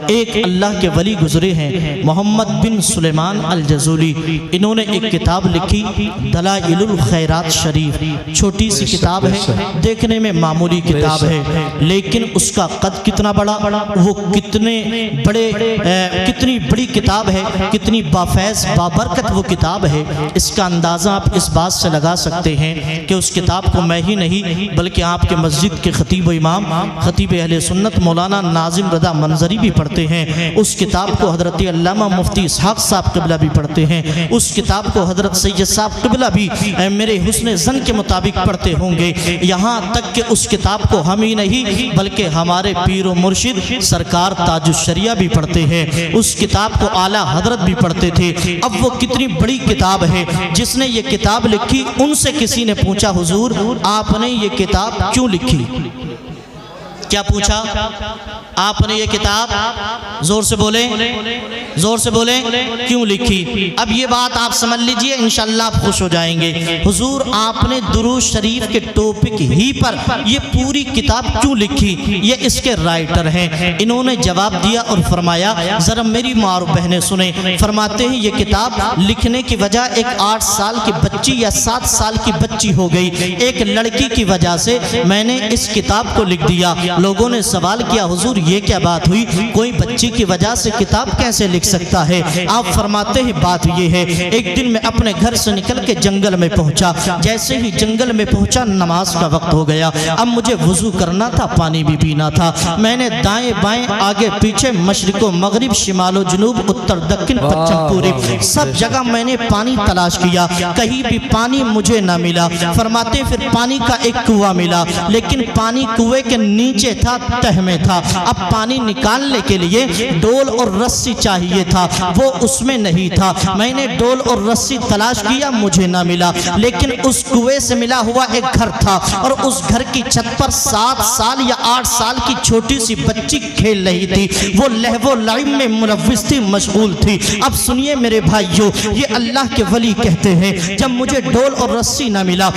ایک اللہ کے ولی گزرے ہیں محمد بن سلیمان الجزولی، انہوں نے ایک کتاب لکھی دلائل الخیرات شریف، چھوٹی سی کتاب ہے، دیکھنے میں معمولی کتاب ہے، لیکن اس کا قد کتنا بڑا، وہ کتنی بڑی کتاب ہے، کتنی بافیض بابرکت وہ کتاب ہے۔ اس کا اندازہ آپ اس بات سے لگا سکتے ہیں کہ اس کتاب کو میں ہی نہیں بلکہ آپ کے مسجد کے خطیب و امام خطیب اہل سنت مولانا ناظم رضا منظری بھی پڑھتے ہیں، اس کتاب کو حضرت علامہ مفتی اسحاق صاحب قبلہ بھی پڑھتے ہیں، اس کتاب کو حضرت سید صاحب قبلہ بھی میرے حسن ظن کے مطابق پڑھتے ہوں گے، یہاں تک کہ اس کتاب کو ہم ہی نہیں بلکہ ہمارے پیر و مرشد سرکار تاج الشریعہ بھی پڑھتے ہیں، اس کتاب کو اعلیٰ حضرت بھی پڑھتے تھے۔ اب وہ کتنی بڑی کتاب ہے، جس نے یہ کتاب لکھی ان سے کسی نے پوچھا حضور آپ نے یہ کتاب کیوں لکھی؟ کیا پوچھا؟ آپ نے یہ کتاب زور سے بولیں کیوں لکھی؟ اب یہ بات آپ سمجھ لیجئے انشاءاللہ آپ خوش ہو جائیں گے۔ حضور آپ نے درود شریف کے ٹاپک ہی پر یہ پوری کتاب کیوں لکھی؟ یہ اس کے رائٹر ہیں، انہوں نے جواب دیا اور فرمایا ذرا میری ماں اور بہنیں سنیں، فرماتے ہیں یہ کتاب لکھنے کی وجہ ایک 8 سال کی بچی یا 7 سال کی بچی ہو گئی، ایک لڑکی کی وجہ سے میں نے اس کتاب کو لکھ دیا۔ لوگوں نے سوال کیا حضور یہ کیا بات ہوئی، کوئی بچی کی وجہ سے کتاب کیسے لکھ سکتا ہے؟ آپ فرماتے ہیں بات یہ ہے، ایک دن میں اپنے گھر سے نکل کے جنگل میں پہنچا، جیسے ہی جنگل میں پہنچا نماز کا وقت ہو گیا، اب مجھے وضو کرنا تھا، پانی بھی پینا تھا، میں نے دائیں بائیں آگے پیچھے مشرق و مغرب شمال و جنوب اتر دکن پچھم پورب سب جگہ میں نے پانی تلاش کیا، کہیں بھی پانی مجھے نہ ملا۔ فرماتے پھر پانی کا ایک کنواں ملا، لیکن پانی کنویں کے نیچے تھا، تہ میں تھا، اب پانی نکالنے کے لیے ڈول اور رسی چاہیے تھا، وہ اس میں نہیں تھا، میں نے ڈول اور رسی تلاش کیا مجھے نہ ملا، لیکن اس کنویں سے ملا ہوا ایک گھر تھا اور اس گھر کی چھت پر 7 سال یا 8 سال کی چھوٹی سی بچی کھیل رہی تھی، وہ لہو و لعب میں ملوث تھی، مشغول تھی۔ اب سنیے میرے بھائیو، یہ اللہ کے ولی کہتے ہیں جب مجھے ڈول اور رسی نہ ملا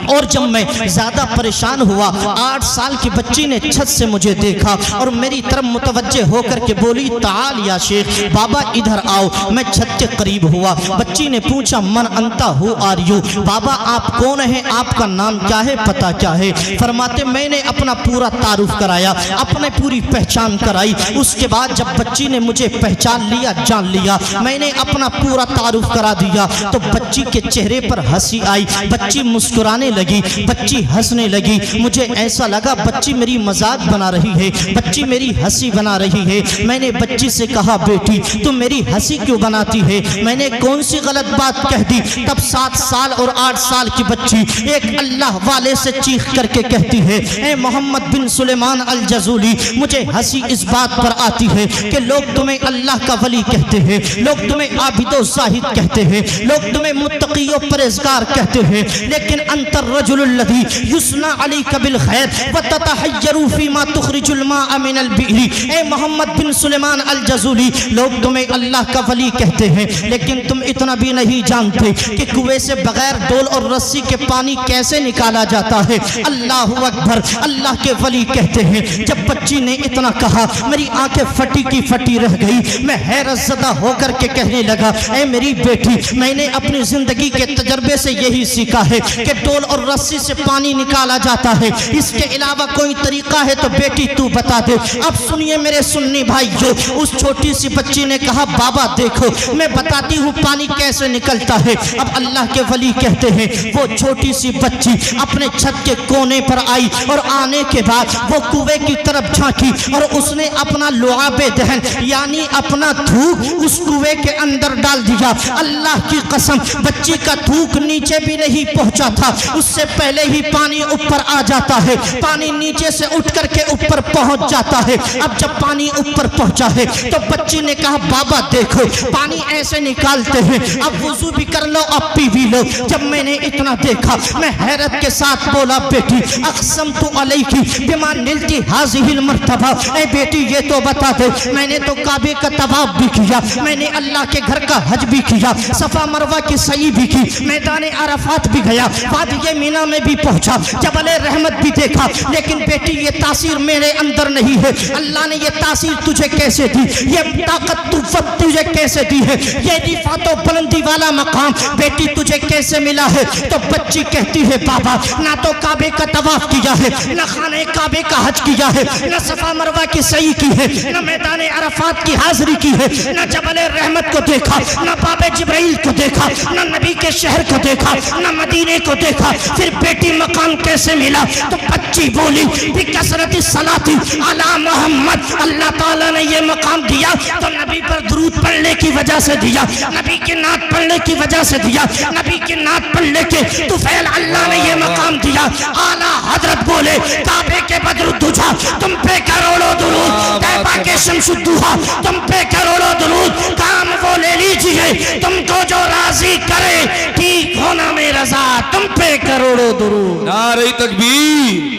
اور جب میں زیادہ پریشان ہوا، 8 سال کی بچی نے چھت سے مجھے دیکھا اور میری طرف متوجہ ہو کر کے بولی تعال یا شیخ، بابا ادھر آؤ۔ میں چھت کے قریب ہوا، بچی نے پوچھا من انتا ہو آر یو، بابا آپ کون ہیں، آپ کا نام کیا ہے، پتہ کیا ہے؟ فرماتے میں نے اپنا پورا تعارف کرایا، اپنے پوری پہچان کرائی، اس کے بعد جب بچی نے مجھے پہچان لیا، جان لیا، میں نے اپنا پورا تعارف کرا دیا تو بچی کے چہرے پر ہنسی آئی، بچی مسکرانے لگی، بچی ہنسنے لگی، مجھے ایسا لگا بچی میری مذاق بنا رہی ہے، بچی میری ہنسی بنا رہی ہے۔ میں نے بچی سے کہا بیٹی تم میری ہنسی کیوں بناتی ہے؟ میں نے کون سی غلط بات کہہ دی؟ تب 7 سال اور 8 سال کی بچی ایک اللہ والے سے چیخ کر کے کہتی ہے اے محمد بن سلیمان الجزولی، مجھے ہنسی اس بات پر آتی ہے کہ لوگ تمہیں اللہ کا ولی کہتے ہیں، لوگ تمہیں عابد و زاہد کہتے ہیں، لوگ تمہیں متقی و پرہیزگار کہتے ہیں، لیکن انت الرجل الذی یثنی علیک بالخیر وتتحیر فیما تخرج الماء من البئر۔ اے محمد بن سلیمان الجزولی، لوگ تمہیں اللہ کا ولی کہتے ہیں، لیکن تم اتنا بھی نہیں جانتے کہ کنویں سے بغیر ڈول اور رسی کے پانی کیسے نکالا جاتا ہے۔ اللہ اکبر، اللہ کے ولی کہتے ہیں جب بچی نے اتنا کہا میری آنکھیں پھٹی کی پھٹی رہ گئی، میں حیرت زدہ ہو کر کے کہنے لگا اے میری بیٹی، میں نے اپنی زندگی کے تجربے سے یہی سیکھا ہے کہ ڈول اور رسی سے پانی نکالا جاتا ہے، اس کے علاوہ کوئی طریقہ ہے تو بیٹی تو بتا دے۔ اب سنیے میرے سنی بھائیو، اس چھوٹی سی بچی نے کہا بابا دیکھو میں بتاتی ہوں پانی کیسے نکلتا ہے۔ اب اللہ کے ولی کہتے ہیں وہ چھوٹی سی بچی اپنے چھت کے کونے پر آئی اور آنے کے بعد وہ کنویں کی طرف جھانکی اور اس نے اپنا لعاب دہن یعنی اپنا تھوک اس کنویں کے اندر ڈال دیا۔ اللہ کی قسم بچی کا تھوک نیچے بھی نہیں پہنچا تھا، اس سے پہلے ہی پانی اوپر آ جاتا ہے، پانی نیچے سے اٹھ کر کے اوپر پہنچ جاتا ہے۔ اب جب پانی اوپر پہنچا ہے تو بچی نے کہا بابا دیکھو پانی ایسے نکالتے ہیں، اب وضو بھی کر لو اب پی بھی لو۔ جب میں نے اتنا دیکھا میں حیرت کے ساتھ بولا بیٹی اقسمت علیکی بما نلتی هذه المرتبہ، اے بیٹی یہ تو بتا دے میں نے تو کعبے کا طواف بھی کیا، میں نے اللہ کے گھر کا حج بھی کیا، صفا مروہ کی سعی بھی کی، میدان عرفات بھی گیا، وادی مینا میں بھی پہنچا، جبل رحمت بھی دیکھا، لیکن بیٹی یہ تاثیر میرے اندر نہیں ہے، اللہ نے یہ تاثیر تجھے کیسے دی، یہ طاقت تجھے کیسے دی ہے، یہ رفعت و بلندی والا مقام بیٹی تجھے کیسے ملا ہے؟ تو بچی کہتی ہے بابا نہ تو کعبے کا طواف کیا ہے، نہ خانہ کعبے کا حج کیا ہے، نہ صفا مروہ کی سعی کی ہے، نہ میدان عرفات کی حاضری کی ہے، نہ جبل رحمت کو دیکھا، نہ باب جبرائیل کو دیکھا، نہ نبی کے شہر کو دیکھا، نہ مدینے کو دیکھا، پھر بیٹی مقام کیسے ملا؟ تو بچی بولی بکثرت الصلاۃ علی محمد، اللہ تعالیٰ نے یہ مقام دیا تو نبی پر درود پڑھنے کی وجہ سے دیا، نبی کی نعت پڑھنے کی وجہ سے دیا، نبی کی نعت پڑھنے کے طفیل اللہ نے یہ مقام دیا۔ اعلیٰ حضرت بولے کعبے کے بدر الدجا تم پہ کروڑوں درود، طیبہ کے شمس الدوحا تم پہ کروڑوں درود، کام وہ لے لیجئے تم کو جو راضی کرے، ٹھیک ہونا میں رضا تم پہ کروڑوں درود۔ نعرہ تکبیر،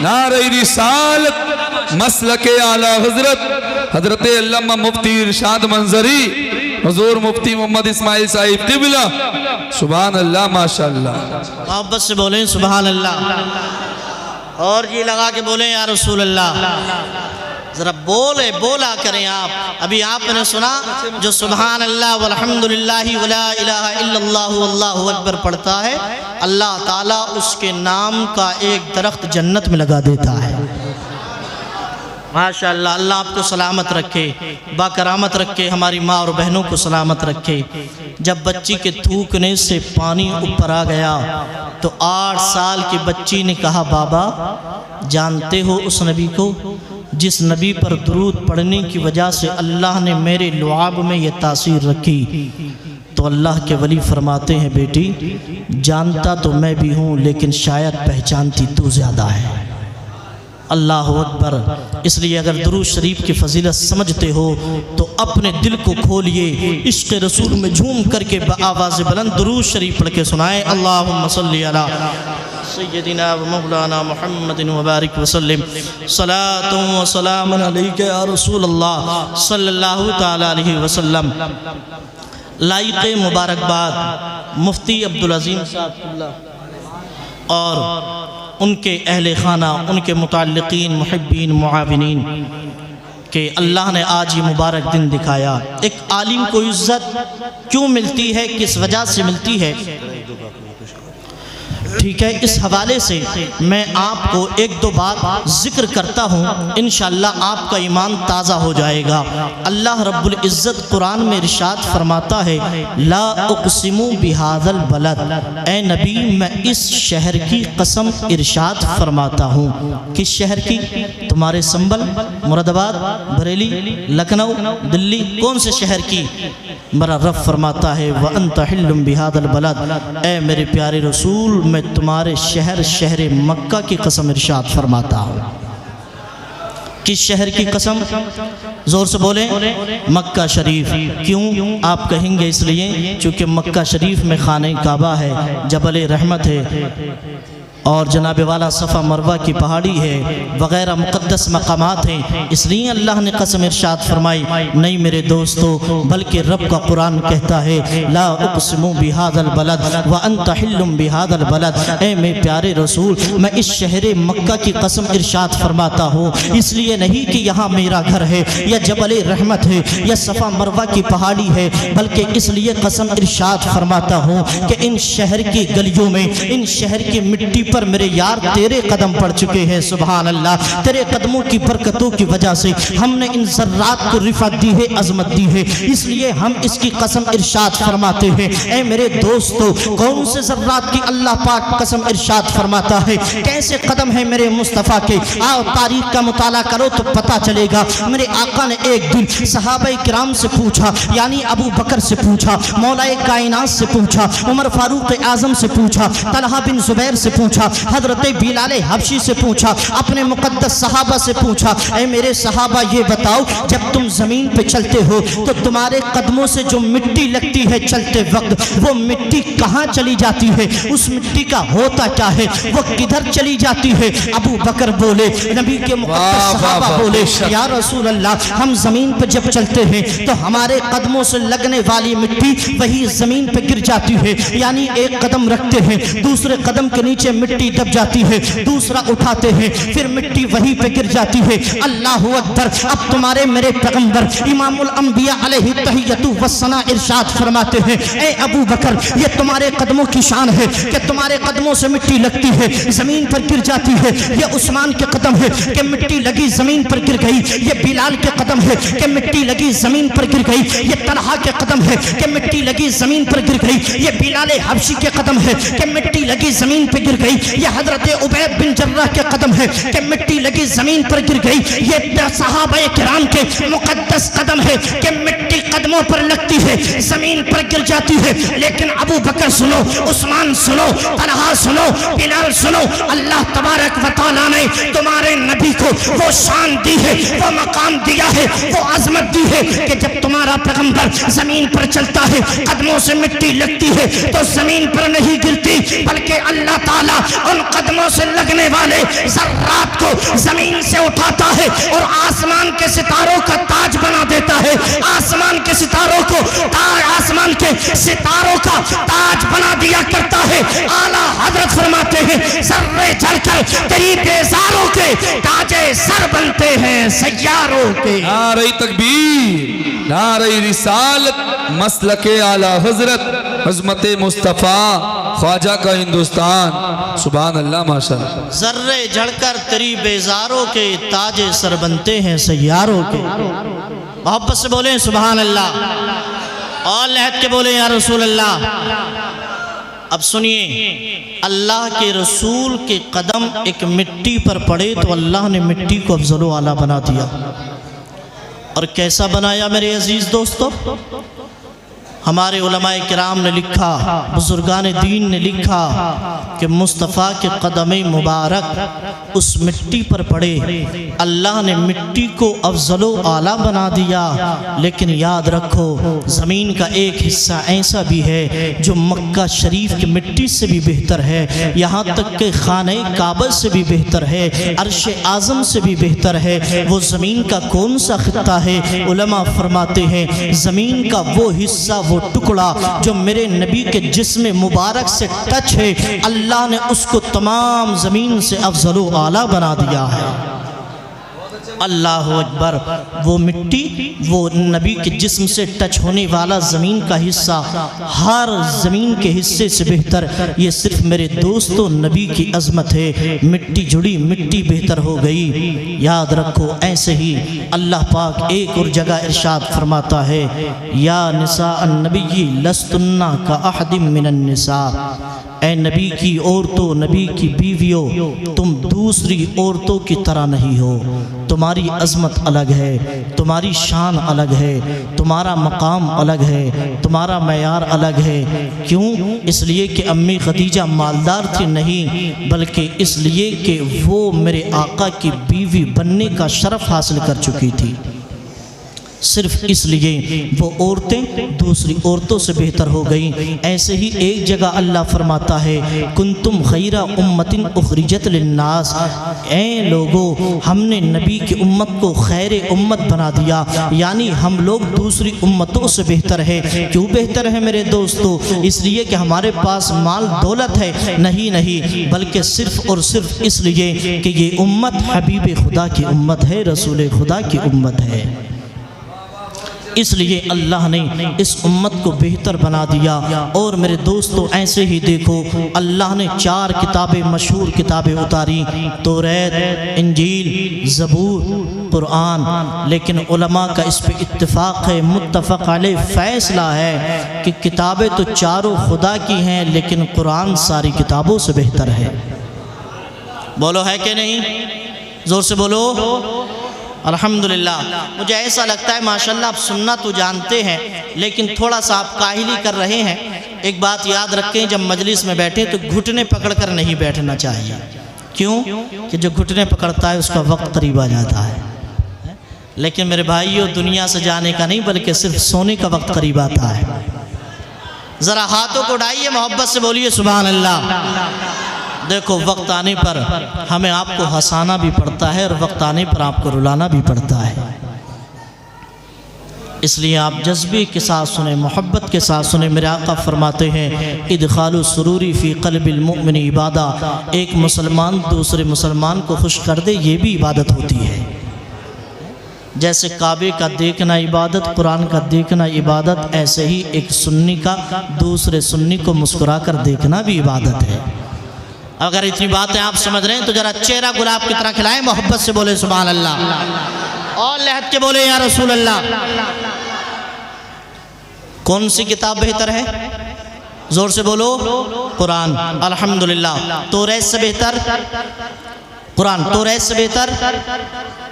نعرہ رسالت، مسلک اعلیٰ حضرت علامہ مفتی ارشاد منظری حضور مفتی محمد اسماعیل صاحب قبلہ، سبحان اللہ ماشاءاللہ۔ محبت سے بولیں سبحان اللہ، اور یہ لگا کے بولیں یا رسول اللہ، ذرا بولا کریں آپ۔ ابھی آپ نے سنا جو سبحان اللہ والحمدللہ ولا الہ الا اللہ واللہ اکبر پڑھتا ہے، اللہ تعالیٰ اس کے نام کا ایک درخت جنت میں لگا دیتا ہے۔ ماشاءاللہ، اللہ آپ کو سلامت رکھے، با کرامت رکھے، ہماری ماں اور بہنوں کو سلامت رکھے۔ جب بچی کے تھوکنے سے پانی اوپر آ گیا تو 8 سال کی بچی نے کہا بابا جانتے ہو اس نبی کو جس نبی پر درود پڑھنے کی وجہ سے اللہ نے میرے لعاب میں یہ تاثیر رکھی؟ تو اللہ کے ولی فرماتے ہیں بیٹی جانتا تو میں بھی ہوں لیکن شاید پہچانتی تو زیادہ ہے۔ اللہ اکبر۔ اس لیے اگر درود شریف کی فضیلت سمجھتے ہو تو اپنے دل کو کھولیے، عشق رسول میں جھوم کر کے بآواز بلند درود شریف پڑھ کے سنائیں۔ اللہم صلی علی سیدنا و مولانا محمد وبارک وسلم، صلاۃ و سلام علیک یا رسول اللہ صلی اللہ تعالی علیہ وسلم۔ لائق مبارکباد مفتی عبدالعظیم صاحب اور ان کے اہل خانہ، ان کے متعلقین، محبین، معاونین کہ اللہ نے آج یہ مبارک دن دکھایا۔ ایک عالم کو عزت کیوں ملتی ہے، کس وجہ سے ملتی ہے؟ ٹھیک ہے، اس حوالے سے میں آپ کو ایک دو بات ذکر کرتا ہوں، انشاءاللہ آپ کا ایمان تازہ ہو جائے گا۔ اللہ رب العزت قرآن میں ارشاد فرماتا ہے لا اقسم بہذا البلد، اے نبی میں اس شہر کی قسم ارشاد فرماتا ہوں۔ کس شہر کی؟ تمہارے سنبل، مراد آباد، بریلی، لکھنؤ، دلی، کون سے شہر کی؟ میرا رب فرماتا ہے وَأَنْتَ حِلٌّ بِهَذَا الْبَلَدِ، اے میرے پیارے رسول میں تمہارے شہر مکہ کی قسم ارشاد فرماتا ہوں۔ کس شہر کی قسم؟ زور سے بولیں، مکہ شریف۔ کیوں آپ کہیں گے؟ اس لیے چونکہ مکہ شریف میں خانہ کعبہ ہے، جبل رحمت ہے، اور جناب والا صفا مروہ کی پہاڑی ہے، وغیرہ مقدس مقامات ہیں، اس لیے اللہ نے قسم ارشاد فرمائی۔ نہیں میرے دوستو، بلکہ رب کا قرآن کہتا ہے لا اقسم بہذا البلد وانت حل بہذا البلد، اے میرے پیارے رسول میں اس شہر مکہ کی قسم ارشاد فرماتا ہوں، اس لیے نہیں کہ یہاں میرا گھر ہے یا جبل رحمت ہے یا صفا مروہ کی پہاڑی ہے، بلکہ اس لیے قسم ارشاد فرماتا ہوں کہ ان شہر کی گلیوں میں، ان شہر کی مٹی پر میرے یار تیرے قدم پڑ چکے ہیں۔ سبحان اللہ، تیرے قدموں کی برکتوں کی وجہ سے ہم نے ان ذرات کو رفعت دی ہے، عظمت دی ہے، اس لیے ہم اس کی قسم ارشاد فرماتے ہیں۔ اے میرے دوستو، کون سے ذرات کی اللہ پاک قسم ارشاد فرماتا ہے؟ کیسے قدم ہے میرے مصطفیٰ کے؟ آؤ تاریخ کا مطالعہ کرو تو پتہ چلے گا۔ میرے آقا نے ایک دن صحابہ کرام سے پوچھا، یعنی ابو بکر سے پوچھا، مولا کائنات سے پوچھا، عمر فاروق اعظم سے پوچھا، طلحہ بن زبیر سے پوچھا، حضرت بلال حبشی سے پوچھا، اپنے مقدس صحابہ سے پوچھا، اے میرے صحابہ یہ بتاؤ جب تم زمین پہ چلتے ہو تو تمہارے قدموں سے جو مٹی لگتی ہے چلتے وقت، وہ مٹی کہاں چلی جاتی ہے؟ اس مٹی کا ہوتا کیا ہے؟ وہ کدھر چلی جاتی ہے؟ ابو بکر بولے، نبی کے مقدس صحابہ بولے یا رسول اللہ، ہم زمین پہ جب چلتے ہیں تو ہمارے قدموں سے لگنے والی مٹی وہی زمین پہ گر جاتی ہے، یعنی ایک قدم رکھتے ہیں دوسرے قدم کے نیچے مٹی مٹی دب جاتی ہے، دوسرا اٹھاتے ہیں پھر مٹی وہی پہ گر جاتی ہے۔ اللہ اکبر۔ اب تمہارے میرے پیغمبر امام الانبیاء علیہ التحیۃ والثناء ارشاد فرماتے ہیں، اے ابو بکر یہ تمہارے قدموں کی شان ہے کہ تمہارے قدموں سے مٹی لگتی ہے زمین پر گر جاتی ہے۔ یہ عثمان کے قدم ہے کہ مٹی لگی زمین پر گر گئی، یہ بلال کے قدم ہے کہ مٹی لگی زمین پر گر گئی، یہ طلحہ کے قدم ہے کہ مٹی لگی زمین پر گر گئی، یہ بلال حبشی کے قدم ہے کہ مٹی لگی زمین پر گر گئی، یہ حضرت عبید بن جراح کے قدم ہے کہ مٹی لگی زمین پر گر گئی، یہ صحابہ کرام کے مقدس قدم ہے کہ مٹی قدموں پر لگتی ہے زمین پر گر جاتی ہے۔ لیکن ابو بکر سنو، عثمان سنو، طلحہ سنو، بلال سنو، اللہ تبارک و تعالیٰ نے تمہارے نبی کو وہ شان دی ہے، وہ مقام دیا ہے، وہ عظمت دی ہے کہ جب تمہارا پیغمبر زمین پر چلتا ہے قدموں سے مٹی لگتی ہے تو زمین پر نہیں گرتی، بلکہ اللہ تعالیٰ ان قدموں سے لگنے والے ذرات کو زمین سے اٹھاتا ہے اور آسمان کے ستاروں کا تاج بنا دیتا ہے، آسمان کے ستاروں کو آسمان کے ستاروں کا تاج بنا دیا کرتا ہے۔ اعلیٰ حضرت فرماتے ہیں ذرے جل کر تیری بیزاروں کے تاج سر بنتے ہیں سیاروں کے۔ نعرہ تکبیر، نعرہ رسالت، مسلک اعلیٰ حضرت عظمت مصطفیٰ خواجہ کا ہندوستان۔ سبحان اللہ، ماشاءاللہ۔ ذرے جھڑ کر تیری بیزاروں کے تاج سر بنتے ہیں سیاروں کے۔ محبت سے بولیں سبحان اللہ، اور لہت کے بولیں یا رسول اللہ۔ اب سنیے، اللہ کے رسول کے قدم ایک مٹی پر پڑے تو اللہ نے مٹی کو افضل و اعلیٰ بنا دیا۔ اور کیسا بنایا میرے عزیز دوستو؟ ہمارے علماء کرام نے لکھا، بزرگان دین نے لکھا کہ مصطفیٰ کے قدم مبارک اس مٹی پر پڑے، اللہ نے مٹی کو افضل و اعلیٰ بنا دیا۔ لیکن یاد رکھو زمین کا ایک حصہ ایسا بھی ہے جو مکہ شریف کی مٹی سے بھی بہتر ہے، یہاں تک کہ خانہ کعبہ سے بھی بہتر ہے، عرش اعظم سے بھی بہتر ہے۔ وہ زمین کا کون سا خطہ ہے؟ علماء فرماتے ہیں زمین کا وہ حصہ، وہ ٹکڑا جو میرے نبی کے جسم مبارک سے ٹچ ہے، اللہ نے اس کو تمام زمین سے افضل و اعلیٰ بنا دیا ہے۔ اللہ اکبر۔ وہ مٹی، وہ نبی کے جسم سے ٹچ ہونے والا زمین کا حصہ ہر زمین کے حصے سے بہتر۔ یہ صرف میرے دوستو نبی کی عظمت ہے، مٹی جڑی مٹی بہتر ہو گئی۔ یاد رکھو ایسے ہی اللہ پاک ایک اور جگہ ارشاد فرماتا ہے، یا نساء النبی لستن کاحد من النساء، اے نبی کی عورتوں، نبی کی بیویوں، تم دوسری عورتوں کی طرح نہیں ہو، تمہاری عظمت الگ ہے، تمہاری شان الگ ہے، تمہارا مقام الگ ہے، تمہارا معیار الگ ہے۔ کیوں؟ اس لیے کہ امی خدیجہ مالدار تھی نہیں، بلکہ اس لیے کہ وہ میرے آقا کی بیوی بننے کا شرف حاصل کر چکی تھی، صرف اس لیے وہ عورتیں دوسری عورتوں سے بہتر ہو گئیں۔ ایسے ہی ایک جگہ اللہ فرماتا ہے، کنتم خیر امت اخرجت للناس، اے لوگو ہم نے نبی کی امت کو خیر امت بنا دیا، یعنی ہم لوگ دوسری امتوں سے بہتر ہے۔ کیوں بہتر ہے میرے دوستو؟ اس لیے کہ ہمارے پاس مال دولت ہے؟ نہیں، بلکہ صرف اور صرف اس لیے کہ یہ امت حبیب خدا کی امت ہے، رسول خدا کی امت ہے۔ اس لیے اللہ نے اس امت کو بہتر بنا دیا۔ اور میرے دوستو ایسے ہی دیکھو، اللہ نے 4 کتابیں، مشہور کتابیں اتاری، توریت، انجیل، زبور، قرآن، لیکن علماء کا اس پہ اتفاق ہے، متفق علیہ فیصلہ ہے کہ کتابیں تو چاروں خدا کی ہیں، لیکن قرآن ساری کتابوں سے بہتر ہے۔ بولو ہے کہ نہیں؟ زور سے بولو الحمدللہ۔ مجھے ایسا لگتا ہے ماشاءاللہ آپ سننا تو جانتے ہیں، لیکن تھوڑا سا آپ کاہلی کر رہے ہیں۔ ایک بات یاد رکھیں، جب مجلس میں بیٹھیں تو گھٹنے پکڑ کر نہیں بیٹھنا چاہیے۔ کیوں؟ کہ جو گھٹنے پکڑتا ہے اس کا وقت قریب آ جاتا ہے۔ لیکن میرے بھائیو، دنیا سے جانے کا نہیں بلکہ صرف سونے کا وقت قریب آتا ہے۔ ذرا ہاتھوں کو اٹھائیے، محبت سے بولیے سبحان اللہ۔ دیکھو وقت آنے پر ہمیں آپ کو ہنسانا بھی پڑتا ہے، اور وقت آنے پر آپ کو رلانا بھی پڑتا ہے۔ اس لیے آپ جذبے کے ساتھ سنیں، محبت کے ساتھ سنیں۔ میرے آقا فرماتے ہیں ادخال السروری فی قلب المؤمن عبادہ، ایک مسلمان دوسرے مسلمان کو خوش کر دے، یہ بھی عبادت ہوتی ہے۔ جیسے کعبے کا دیکھنا عبادت، قرآن کا دیکھنا عبادت، ایسے ہی ایک سنی کا دوسرے سنی کو مسکرا کر دیکھنا بھی عبادت ہے۔ اگر اتنی باتیں آپ سمجھ رہے ہیں تو ذرا چہرہ گلاب کی طرح کھلائیں، محبت سے بولے سبحان اللہ، اور لہد کے بولے یا رسول اللہ۔ کون سی کتاب بہتر ہے؟ زور سے بولو، قرآن۔ الحمدللہ۔ توریت سے بہتر قرآن، توریت سے بہتر،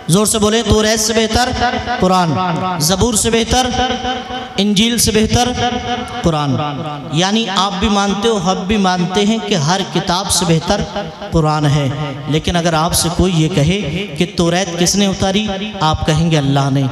زور سے بولیں، توریت سے بہتر قرآن، زبور سے بہتر، انجیل سے بہتر قرآن۔ یعنی آپ بھی مانتے ہو، ہم بھی مانتے ہیں کہ ہر کتاب سے بہتر قرآن ہے۔ لیکن اگر آپ سے کوئی یہ کہے کہ توریت کس نے اتاری، آپ کہیں گے اللہ نے۔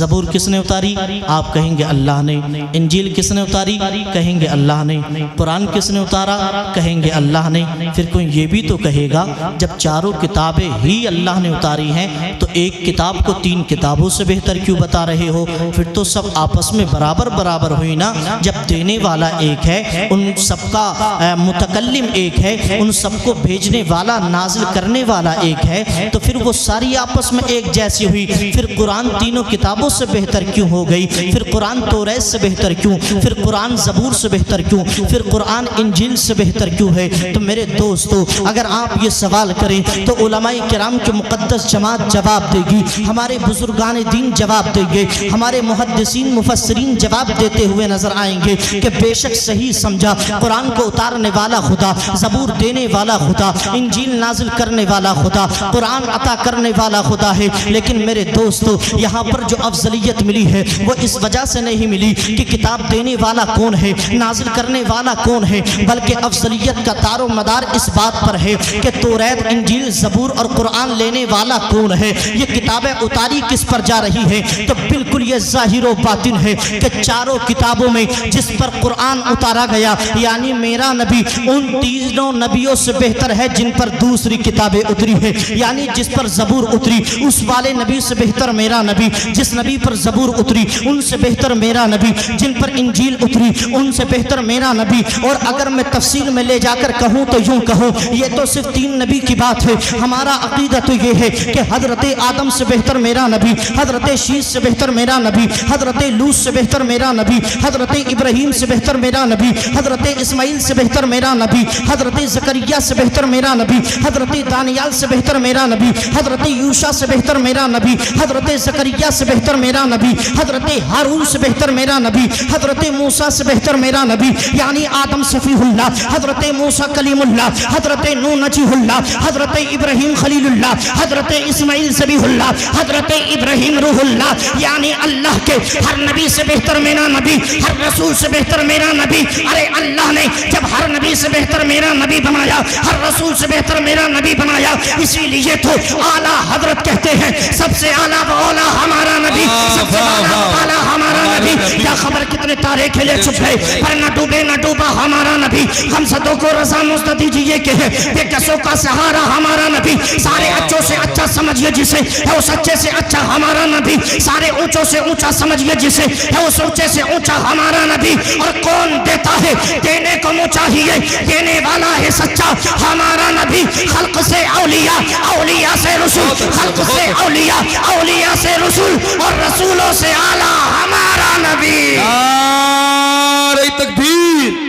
زبور کس نے اتاری، آپ کہیں گے اللہ نے۔ انجیل کس نے اتاری، کہیں گے اللہ نے۔ قرآن کس نے اتارا، کہیں گے اللہ نے۔ پھر کوئی یہ بھی تو کہے گا جب چاروں کتابیں ہی اللہ نے اتاری ہیں تو ایک کتاب کو 3 کتابوں سے بہتر کیوں بتا رہے ہو؟ پھر تو سب آپس میں برابر برابر ہوئی نا۔ جب دینے والا ایک ہے، ان سب کا متکلم ایک ہے، ان سب کو بھیجنے والا نازل کرنے والا ایک ہے، تو پھر وہ ساری آپس میں ایک جیسی ہوئی۔ پھر قرآن تینوں کتابوں سے بہتر کیوں ہو گئی؟ پھر قرآن توریت سے بہتر کیوں؟ پھر قرآن زبور سے بہتر کیوں؟ پھر قرآن انجیل سے بہتر کیوں ہے؟ تو میرے دوستو، اگر آپ یہ سوال کریں تو علماء کرام کی مقدس جماعت جواب دے گی، ہمارے بزرگان دین جواب دیں گے، ہمارے محدثین مفسرین جواب دیتے ہوئے نظر آئیں گے کہ بے شک صحیح سمجھا، قرآن کو اتارنے والا خدا، زبور دینے والا خدا، انجیل نازل کرنے والا خدا، قرآن عطا کرنے والا خدا ہے۔ لیکن میرے دوستو، یہاں پر جو افضلیت ملی ہے وہ اس وجہ سے نہیں ملی کہ کتاب دینے والا کون ہے، نازل کرنے والا کون ہے، بلکہ افضلیت کا دار و مدار اس بات پر ہے کہ توریت، انجیل، زبور اور قرآن لینے والا کون ہے، یہ کتابیں اتاری کس پر جا رہی ہیں۔ تو بالکل یہ ظاہر و باطن ہے کہ چاروں کتابوں میں جس پر قرآن اتارا گیا، یعنی میرا نبی ان تینوں نبیوں سے بہتر ہے جن پر دوسری کتابیں اتری ہے۔ یعنی جس پر زبور اتری اس والے نبی سے بہتر میرا نبی، جس نبی پر زبور اتری ان سے بہتر میرا نبی، جن پر انجیل اتری ان سے بہتر میرا نبی۔ اور اگر میں تفصیل میں لے جا کر کہوں تو یوں کہوں، یہ تو صرف 3 نبی کی بات ہے۔ ہمارا عقیدہ تو یہ ہے کہ حضرت آدم سے بہتر میرا نبی، حضرت شیش سے بہتر میرا نبی، حضرت لوط سے بہتر میرا نبی، حضرت ابراہیم سے بہتر میرا نبی، حضرت اسماعیل سے بہتر میرا نبی، حضرت زکریا سے بہتر میرا نبی، حضرت دانیال سے بہتر میرا نبی، حضرت یوشع سے بہتر میرا نبی، حضرت زکریا سے بہتر میرا نبی، حضرت ہارون سے بہتر میرا نبی، حضرت موسیٰ سے بہتر میرا نبی، یعنی آدم صفیح اللہ، حضرت موسیٰ کلیم اللہ، حضرت نوح نجیح اللہ، حضرت ابراہیم خلیل اللہ، حضرت اسماعیل ذبیح اللہ، حضرت ابراہیم روح اللہ، یعنی اللہ کے ہر نبی سے بہتر میرا نبی، ہر رسول سے بہتر میرا نبی۔ ارے اللہ نے جب ہر نبی سے بہتر میرا نبی بنایا، ہر رسول سے بہتر میرا نبی بنایا، اسی لیے تو اعلیٰ حضرت کہتے ہیں سب سے اعلیٰ و اولیٰ ہمارا نبی، سب سے اعلیٰ ہمارا نبی۔ کیا خبر کتنے تارے کھلے چھپ گئے، پر نہ ڈوبے نہ ڈوبا ہمارا نبی۔ ہم سدوں کو رضا مزد دیجیے کہ ہے بے کسوں کا سہارا ہمارا نبی۔ سارے اچھوں سے اچھا سمجھیے جسے ہے اس اچھے سے اچھا ہمارا نبی، سارے اونچوں سے اونچا سمجھیے جسے ہے اس اونچے سے اونچا ہمارا نبی۔ اور کون دیتا ہے، دینے کو منہ چاہیے، دینے والا ہے سچا ہمارا نبی۔ خلق سے اولیاء، اولیاء سے رسول، خلق سے اولیاء، اولیاء سے رسول، اور رسولوں سے اعلیٰ ہمارا نبی۔ نعرہ تکبیر!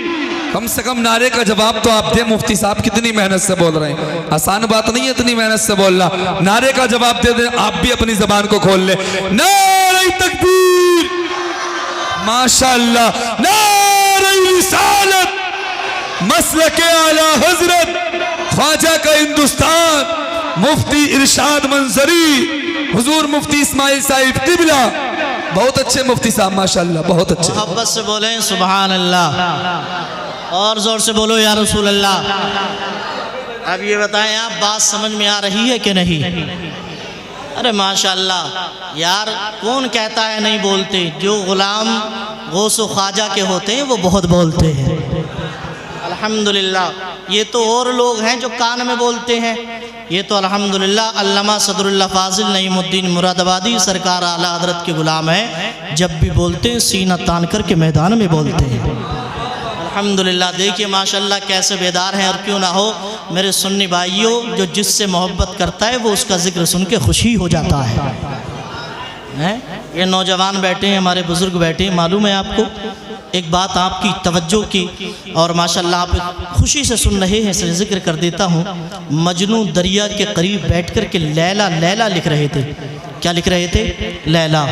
کم سے کم نعرے کا جواب تو آپ دیں۔ مفتی صاحب کتنی محنت سے بول رہے ہیں، آسان بات نہیں ہے اتنی محنت سے بولنا۔ نعرے کا جواب دے دیں، آپ بھی اپنی زبان کو کھول لیں۔ نعرہ تکبیر! ماشاءاللہ! نعرہ رسالت! مسلک اعلی حضرت خواجہ کا ہندوستان مفتی ارشاد منظری حضور مفتی اسماعیل صاحب قبلہ، بہت اچھے مفتی صاحب ماشاءاللہ، بہت اچھے۔ محبت سے بولیں سبحان اللہ، اور زور سے بولو یا رسول اللہ۔ اب یہ بتائیں آپ، بات سمجھ میں آ رہی ہے کہ نہیں؟ ارے ماشاءاللہ یار، کون کہتا ہے نہیں بولتے؟ جو غلام غوث و خواجہ کے ہوتے ہیں وہ بہت بولتے ہیں الحمدللہ۔ یہ تو اور لوگ ہیں جو کان میں بولتے ہیں، یہ تو الحمدللہ علامہ صدر اللہ فاضل نعیم الدین مراد آبادی سرکار اعلیٰ حضرت کے غلام ہیں، جب بھی بولتے ہیں سینہ تان کر کے میدان میں بولتے ہیں۔ الحمدللہ دیکھیے ماشاءاللہ کیسے بیدار ہیں، اور کیوں نہ ہو میرے سنی بھائیوں، جو جس سے محبت کرتا ہے وہ اس کا ذکر سن کے خوشی ہو جاتا ہے۔ یہ نوجوان بیٹھے ہیں، ہمارے بزرگ بیٹھے ہیں، معلوم ہے آپ کو ایک بات آپ کی توجہ کی، اور ماشاءاللہ آپ خوشی سے سن رہے ہیں، اس لیے ذکر کر دیتا ہوں۔ مجنوں دریا کے قریب بیٹھ کر کے لیلا لیلا لکھ رہے تھے۔ کیا لکھ رہے تھے؟ لیلا۔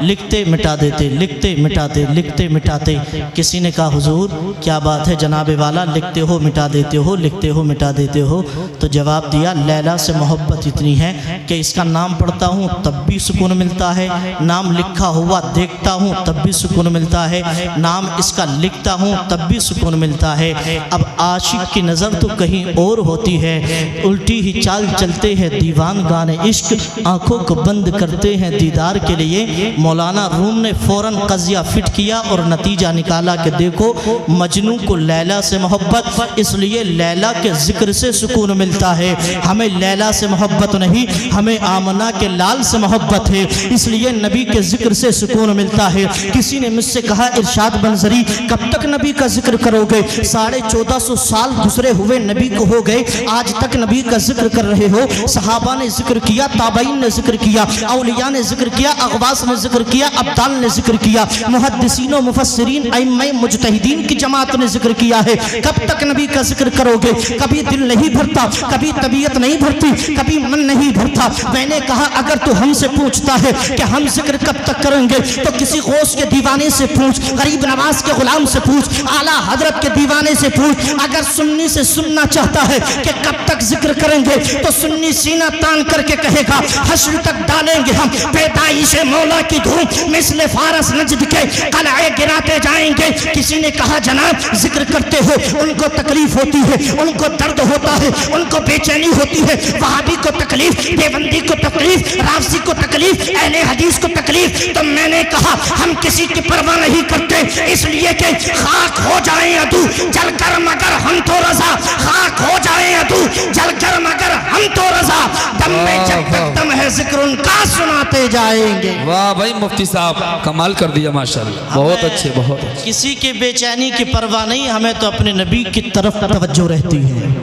لکھتے مٹا دیتے، لکھتے مٹاتے، لکھتے مٹاتے۔ کسی نے کہا حضور کیا بات ہے جناب والا، لکھتے ہو مٹا دیتے ہو، لکھتے ہو مٹا دیتے ہو؟ تو جواب دیا لیلا سے محبت اتنی ہے کہ اس کا نام پڑھتا ہوں تب بھی سکون ملتا ہے، نام لکھا ہوا دیکھتا ہوں تب بھی سکون ملتا ہے، نام اس کا لکھتا ہوں تب بھی سکون ملتا ہے۔ اب عاشق کی نظر تو کہیں اور ہوتی ہے، الٹی ہی چال چلتے ہیں دیوان گانے عشق، آنکھوں کو بند کرتے ہیں دیدار کے لیے۔ مولانا روم نے فوراً قضیہ فٹ کیا اور نتیجہ نکالا کہ دیکھو مجنوں کو لیلا سے محبت، اس لیے لیلا کے ذکر سے سکون ملتا ہے۔ ہمیں لیلا سے محبت نہیں، ہمیں آمنہ کے لال سے محبت ہے، اس لیے نبی کے ذکر سے سکون ملتا ہے۔ کسی نے مجھ سے کہا ارشاد منظری کب تک نبی کا ذکر کرو گے؟ 1450 سال گزرے ہوئے نبی کو ہو گئے، آج تک نبی کا ذکر کر رہے ہو۔ صحابہ نے ذکر کیا، تابعین نے ذکر کیا، اولیاء نے ذکر کیا، اغواص نے ذکر کیا، ابدال نے ذکر کیا، محدثین و مفسرین ائمہ مجتہدین کی جماعت نے ذکر کیا ہے۔ کب تک نبی کا ذکر کرو گے؟ کبھی دل نہیں بھرتا، کبھی طبیعت نہیں بھرتی، کبھی من نہیں بھرتا۔ میں نے کہا اگر تو ہم سے پوچھتا ہے کہ ہم ذکر کب تک کریں گے تو کسی غوث کے دیوانے سے پوچھ، غریب نواز کے غلام سے پوچھ، اعلیٰ حضرت کے دیوانے سے پوچھ۔ اگر سنی سے سننا چاہتا ہے کہ کب تک ذکر کریں گے تو سنی سینہ تان کر کے کہے گا حشر تک ڈالیں گے ہم پیدائش مولا کی دھوم، مثل فارس نجد کے قلعے گراتے جائیں گے۔ کسی نے کہا جناب ذکر کرتے ہو ان کو تکلیف ہوتی ہے، ان کو درد ہوتا ہے، ان کو بے چینی ہوتی ہے، وہابی کو تکلیف، دیوبندی کو تکلیف، رافضی کو تکلیف، اہل حدیث کو تکلیف۔ تو میں نے کہا ہم کسی کی پرواہ نہیں کرتے، اس لیے کہ خاک ہو جائیں عدو جل کر مگر ہم تو رضا، خاک ہو جائیں عدو جل کر مگر ہم تو رضا، دم میں جب تک دم ہے ذکر ان کا سناتے جائیں گے۔ واہ بھائی مفتی صاحب کمال کر دیا ماشاءاللہ، بہت اچھے بہت اچھے۔ کسی کی بے چینی کی پرواہ نہیں، ہمیں تو اپنے نبی کی طرف توجہ رہتی ہے۔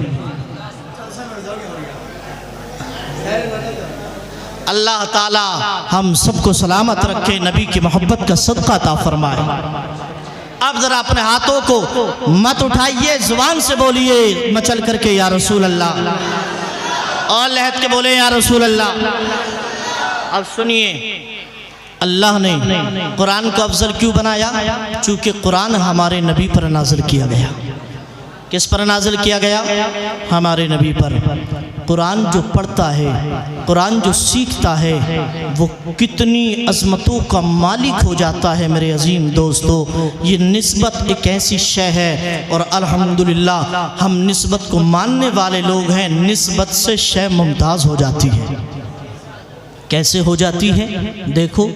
اللہ تعالی ہم سب کو سلامت رکھے، نبی کی محبت کا صدقہ عطا فرمائے۔ اب ذرا اپنے ہاتھوں کو مت اٹھائیے، زبان سے بولیے مچل کر کے یا رسول اللہ، اور لہت کے بولے یا رسول اللہ۔ اب سنیے اللہ نے قرآن کو افضل کیوں بنایا؟ چونکہ قرآن ہمارے نبی پر نازل کیا گیا۔ کس پر نازل کیا گیا؟ ہمارے نبی پر۔ قرآن جو پڑھتا ہے، قرآن جو سیکھتا ہے، وہ کتنی عظمتوں کا مالک ہو جاتا ہے میرے عظیم دوستو۔ یہ نسبت ایک ایسی شے ہے، اور الحمدللہ ہم نسبت کو ماننے والے لوگ ہیں، نسبت سے شے ممتاز ہو جاتی ہے۔ کیسے ہو جاتی ہے؟ دیکھو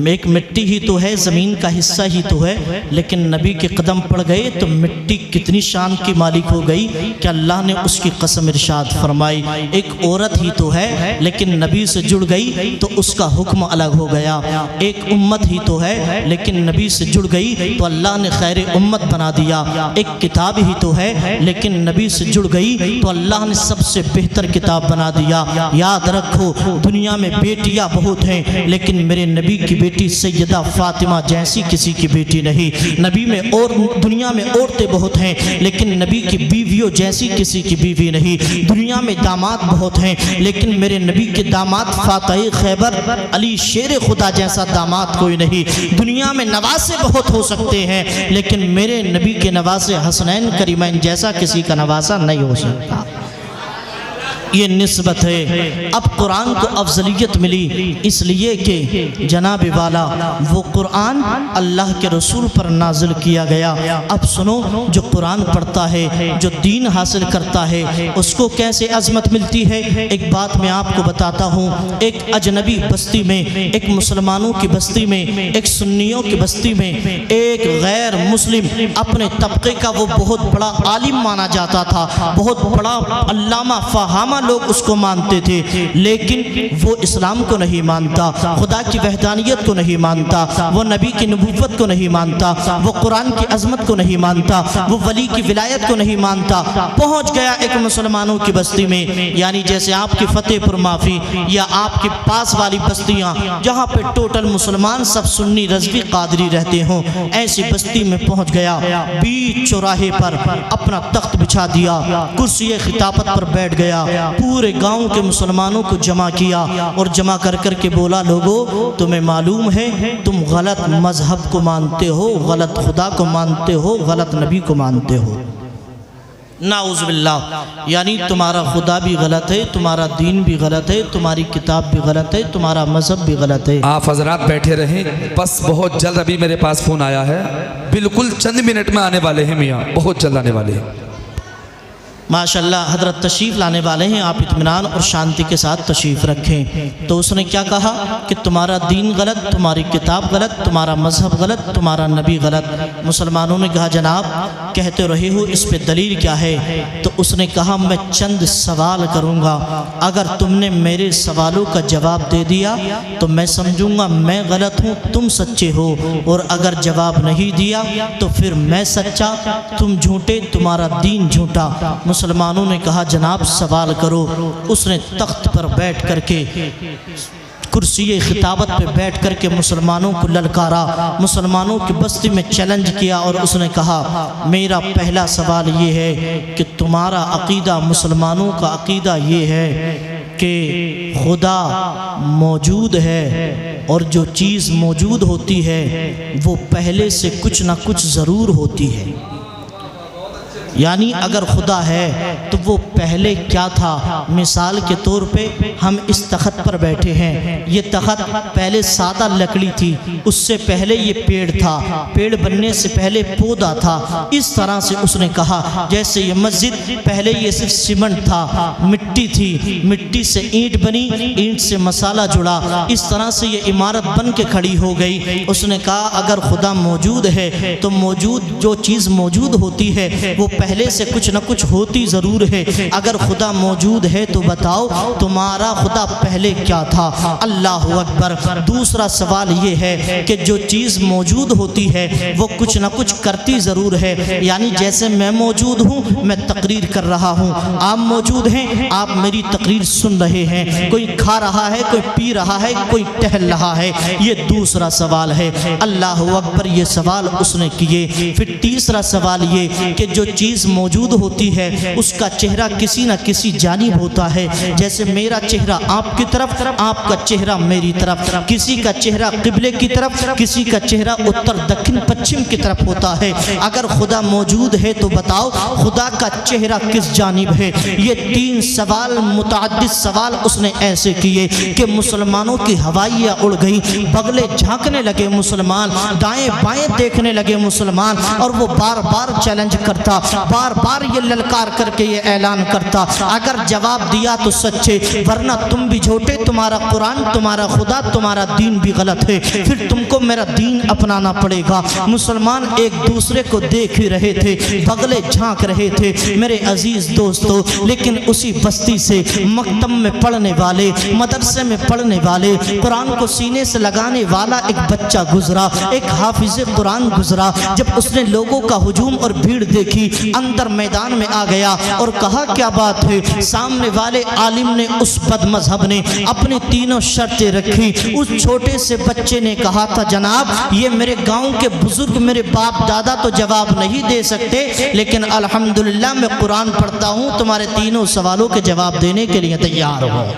ایک مٹی ہی تو ہے، زمین کا حصہ ہی تو ہے، لیکن نبی کے قدم پڑ گئے تو مٹی کتنی شان کی مالک ہو گئی کہ اللہ نے اس کی قسم ارشاد فرمائی۔ ایک عورت ہی تو ہے لیکن نبی سے جڑ گئی تو اس کا حکم الگ ہو گیا۔ ایک امت ہی تو ہے لیکن نبی سے جڑ گئی تو اللہ نے خیر امت بنا دیا۔ ایک کتاب ہی تو ہے لیکن نبی سے جڑ گئی تو اللہ نے سب سے بہتر کتاب بنا دیا۔ یاد رکھو دنیا میں بیٹیاں بہت ہیں لیکن میرے نبی کی بیٹی سیدہ فاطمہ جیسی کسی کی بیٹی نہیں۔ نبی میں اور دنیا میں عورتیں بہت ہیں لیکن نبی کی بیویوں جیسی کسی کی بیوی نہیں۔ دنیا میں داماد بہت ہیں لیکن میرے نبی کے داماد فاتح خیبر علی شیر خدا جیسا داماد کوئی نہیں۔ دنیا میں نواسے بہت ہو سکتے ہیں لیکن میرے نبی کے نواسے حسنین کریمین جیسا کسی کا نواسا نہیں ہو سکتا۔ یہ نسبت ہے۔ اب قرآن کو افضلیت ملی اس لیے کہ جناب والا وہ قرآن اللہ کے رسول پر نازل کیا گیا۔ اب سنو جو قرآن پڑھتا ہے، جو دین حاصل کرتا ہے، اس کو کیسے عظمت ملتی ہے۔ ایک بات میں آپ کو بتاتا ہوں، ایک اجنبی بستی میں، ایک مسلمانوں کی بستی میں، ایک سنیوں کی بستی میں ایک غیر مسلم اپنے طبقے کا وہ بہت بڑا عالم مانا جاتا تھا، بہت بڑا علامہ فہامہ لوگ اس کو مانتے تھے، لیکن وہ اسلام کو نہیں مانتا، خدا کی وحدانیت کو نہیں مانتا، وہ نبی کی نبوت کو نہیں مانتا، وہ قرآن کی عظمت کو نہیں مانتا، وہ ولی کی ولایت کو نہیں مانتا۔ پہنچ گیا ایک مسلمانوں کی بستی میں، یعنی جیسے آپ کی فتح پر معافی یا آپ کے پاس والی بستیاں جہاں پہ ٹوٹل مسلمان سب سنی رضوی قادری رہتے ہوں، ایسی بستی میں پہنچ گیا، بیچ چوراہے پر اپنا تخت بچھا دیا، کرسی خطابت پر بیٹھ گیا، پورے گاؤں کے مسلمانوں کو جمع کیا اور جمع کر کر کے بولا، لوگو تمہیں معلوم ہے تم غلط مذہب کو مانتے ہو، غلط خدا کو مانتے ہو، غلط نبی کو مانتے ہو، نعوذ باللہ، یعنی تمہارا خدا بھی غلط ہے، تمہارا دین بھی غلط ہے، تمہاری کتاب بھی غلط ہے، تمہارا مذہب بھی غلط ہے۔ آپ حضرات بیٹھے رہیں، بس بہت جلد ابھی میرے پاس فون آیا ہے، بالکل چند منٹ میں آنے والے ہیں میاں، بہت جلد آنے والے ہیں۔ ماشاءاللہ حضرت تشریف لانے والے ہیں، آپ اطمینان اور شانتی کے ساتھ تشریف رکھیں۔ تو اس نے کیا کہا کہ تمہارا دین غلط، تمہاری کتاب غلط، تمہارا مذہب غلط، تمہارا نبی غلط۔ مسلمانوں نے کہا جناب کہتے رہے ہو، اس پہ دلیل کیا ہے؟ تو اس نے کہا میں چند سوال کروں گا، اگر تم نے میرے سوالوں کا جواب دے دیا تو میں سمجھوں گا میں غلط ہوں، تم سچے ہو، اور اگر جواب نہیں دیا تو پھر میں سچا، تم جھوٹے، تمہارا دین جھوٹا۔ مسلمانوں نے کہا جناب سوال کرو۔ اس نے تخت پر بیٹھ کر کے، کرسی خطابت پہ بیٹھ کر کے مسلمانوں کو للکارا، مسلمانوں کی بستی میں چیلنج کیا، اور اس نے کہا میرا پہلا سوال یہ ہے کہ تمہارا عقیدہ، مسلمانوں کا عقیدہ یہ ہے کہ خدا موجود ہے، اور جو چیز موجود ہوتی ہے وہ پہلے سے کچھ نہ کچھ ضرور ہوتی ہے، یعنی اگر خدا ہے تو وہ پہلے کیا تھا؟ مثال کے طور پہ ہم اس تخت پر بیٹھے ہیں، یہ تخت پہلے سادہ لکڑی تھی، اس سے پہلے یہ پیڑ تھا، پیڑ بننے سے پہلے پودا تھا۔ اس طرح سے اس نے کہا جیسے یہ مسجد پہلے یہ صرف سیمنٹ تھا، مٹی تھی، مٹی سے اینٹ بنی، اینٹ سے مسالہ جڑا، اس طرح سے یہ عمارت بن کے کھڑی ہو گئی۔ اس نے کہا اگر خدا موجود ہے تو موجود جو چیز موجود ہوتی ہے وہ پہلے سے کچھ نہ کچھ ہوتی ضرور ہے، اگر خدا موجود ہے تو بتاؤ تمہارا خدا پہلے کیا تھا؟ اللہ اکبر۔ دوسرا سوال یہ ہے کہ جو چیز موجود ہوتی ہے وہ کچھ نہ کچھ کرتی ضرور ہے، یعنی جیسے میں موجود ہوں میں تقریر کر رہا ہوں، آپ موجود ہیں آپ میری تقریر سن رہے ہیں، کوئی کھا رہا ہے، کوئی پی رہا ہے، کوئی ٹہل رہا ہے، یہ دوسرا سوال ہے۔ اللہ اکبر، یہ سوال اس نے کیے۔ پھر تیسرا سوال یہ کہ جو چیز موجود ہوتی ہے اس کا چہرہ کسی نہ کسی جانب ہوتا ہے، جیسے میرا چہرہ آپ کی طرف، آپ کا چہرہ میری طرف، کسی کا چہرہ قبلے کی طرف، کسی کا چہرہ اتر دکن پچھم کی طرف ہوتا ہے۔ اگر خدا موجود ہے تو بتاؤ خدا کا چہرہ کس جانب ہے؟ یہ تین سوال، متعدد سوال اس نے ایسے کیے کہ مسلمانوں کی ہوائیاں اڑ گئی، بغلے جھانکنے لگے مسلمان، دائیں بائیں دیکھنے لگے مسلمان، اور وہ بار بار چیلنج کرتا، بار بار یہ للکار کر کے یہ اعلان کرتا اگر جواب دیا تو سچے، ورنہ تم بھی جھوٹے، تمہارا قرآن، تمہارا خدا، تمہارا دین بھی غلط ہے، پھر تم کو میرا دین اپنانا پڑے گا۔ مسلمان ایک دوسرے کو دیکھ ہی رہے تھے، بغلے جھانک رہے تھے میرے عزیز دوستو، لیکن اسی بستی سے مکتب میں پڑھنے والے، مدرسے میں پڑھنے والے، قرآن کو سینے سے لگانے والا ایک بچہ گزرا، ایک حافظ قرآن گزرا۔ جب اس نے لوگوں کا ہجوم اور بھیڑ دیکھی، اندر میدان میں آ گیا اور کہا کیا بات ہے؟ سامنے والے عالم نے، اس بد مذہب نے اپنی تینوں شرطیں رکھی۔ اس چھوٹے سے بچے نے کہا تھا جناب یہ میرے گاؤں کے بزرگ، میرے باپ دادا تو جواب نہیں دے سکتے، لیکن الحمدللہ میں قرآن پڑھتا ہوں، تمہارے تینوں سوالوں کے جواب دینے کے لیے تیار ہوں۔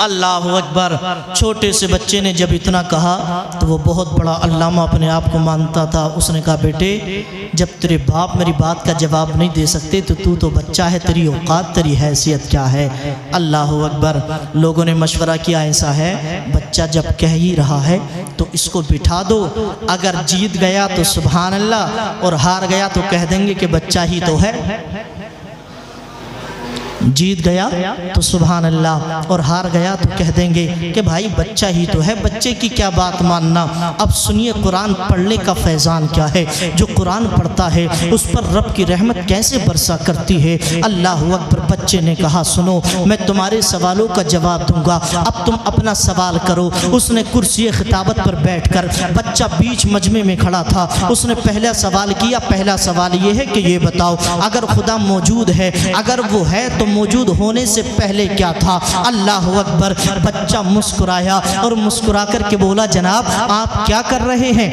اللہ اکبر۔ چھوٹے سے بچے نے جب اتنا کہا تو وہ بہت بڑا علامہ اپنے آپ کو مانتا تھا، اس نے کہا بیٹے جب تیرے باپ میری بات کا جواب نہیں دے سکتے تو تو بچہ ہے، تیری اوقات، تیری حیثیت کیا ہے؟ اللہ اکبر۔ لوگوں نے مشورہ کیا ایسا ہے بچہ جب کہہ ہی رہا ہے تو اس کو بٹھا دو، اگر جیت گیا تو سبحان اللہ، اور ہار گیا تو کہہ دیں گے کہ بچہ ہی تو ہے، جیت گیا تو سبحان اللہ، اور ہار گیا تو کہہ دیں گے کہ بھائی بچہ ہی تو ہے، بچے کی کیا بات ماننا۔ اب سنیے قرآن پڑھنے کا فیضان کیا ہے۔ جو قرآن پڑھتا ہے اس پر رب کی رحمت کیسے برسا کرتی ہے۔ اللہ اکبر۔ بچے نے کہا سنو میں تمہارے سوالوں کا جواب دوں گا، اب تم اپنا سوال کرو۔ اس نے کرسی خطابت پر بیٹھ کر، بچہ بیچ مجمع میں کھڑا تھا، اس نے پہلا سوال کیا۔ پہلا سوال یہ ہے کہ یہ بتاؤ اگر خدا موجود ہے، اگر وہ ہے تو موجود ہونے سے پہلے کیا تھا؟ اللہ اکبر۔ بچہ مسکرایا اور مسکرا کر کے بولا جناب آپ کیا کر رہے ہیں؟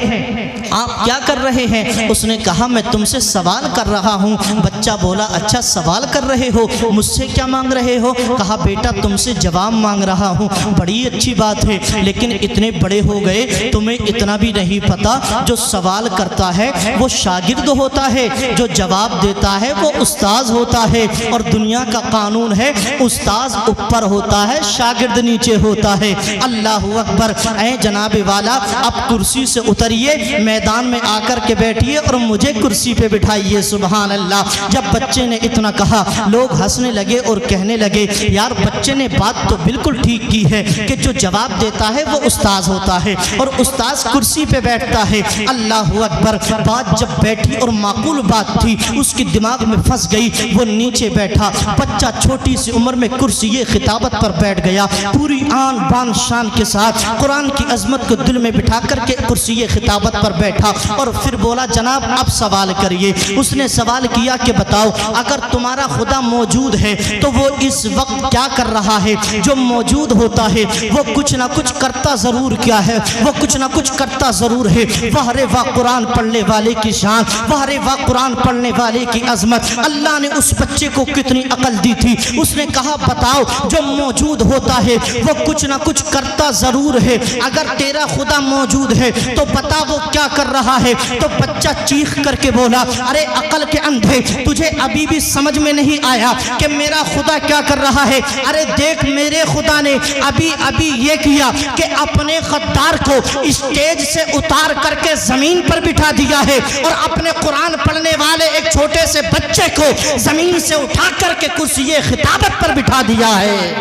آپ کیا کر رہے ہیں؟ اس نے کہا میں تم سے سوال کر رہا ہوں۔ بچہ بولا اچھا سوال کر رہے ہو، مجھ سے کیا مانگ رہے ہو؟ کہا بیٹا تم سے جواب مانگ رہا ہوں۔ بڑی اچھی بات ہے، لیکن اتنے بڑے ہو گئے تمہیں اتنا بھی نہیں پتا جو سوال کرتا ہے وہ شاگرد ہوتا ہے، جو جواب دیتا ہے وہ استاذ ہوتا ہے، اور دنیا کا قانون ہے استاذ اوپر ہوتا ہے شاگرد نیچے ہوتا ہے۔ اللہ اکبر۔ اے جناب والا اب کرسی سے اتریے، میدان میں آ کر کے بیٹھیے اور مجھے کرسی پہ بٹھائیے۔ سبحان اللہ۔ جب بچے نے اتنا کہا لوگ ہنسنے لگے اور کہنے لگے یار بچے نے بات تو بالکل ٹھیک کی ہے کہ جو جواب دیتا ہے وہ استاذ ہوتا ہے اور استاذ کرسی پہ بیٹھتا ہے۔ اللہ اکبر۔ بات جب بیٹھی اور معقول بات تھی اس کی دماغ میں پھنس گئی، وہ نیچے بیٹھا۔ بچہ چھوٹی سی عمر میں کرسی خطابت پر بیٹھ گیا، پوری آن بان شان کے ساتھ قرآن کی عظمت کو دل میں بٹھا کر کے کرسی خطابت پر بیٹھا اور پھر بولا جناب اب سوال کریے۔ اس نے سوال کیا کہ بتاؤ اگر تمہارا خدا موجود ہے تو وہ اس وقت کیا کر رہا ہے؟ جو موجود ہوتا ہے وہ کچھ نہ کچھ کرتا ضرور کیا ہے؟ وہ کچھ نہ کچھ کرتا ضرور ہے۔ واہ رے واہ قرآن پڑھنے والے کی شان، واہ رے واہ قرآن پڑھنے والے کی عظمت۔ اللہ نے اس بچے کو کتنی عقل دی تھی۔ اس نے کہا بتاؤ جو موجود ہوتا ہے وہ کچھ نہ کچھ کرتا ضرور ہے، اگر تیرا خدا موجود ہے تو بتا وہ کیا کر رہا ہے؟ تو بچہ چیخ کر کے بولا ارے عقل کے اندھے تجھے ابھی بھی سمجھ میں نہیں آیا کہ میرا خدا کیا کر رہا ہے؟ ارے دیکھ میرے خدا نے ابھی یہ کیا کہ اپنے غدار کو اسٹیج سے اتار کر کے زمین پر بٹھا دیا ہے اور اپنے قرآن پڑھنے والے ایک چھوٹے سے بچے کو زمین سے اٹھا کر کے کرسی خطابت پر بٹھا دیا ہے۔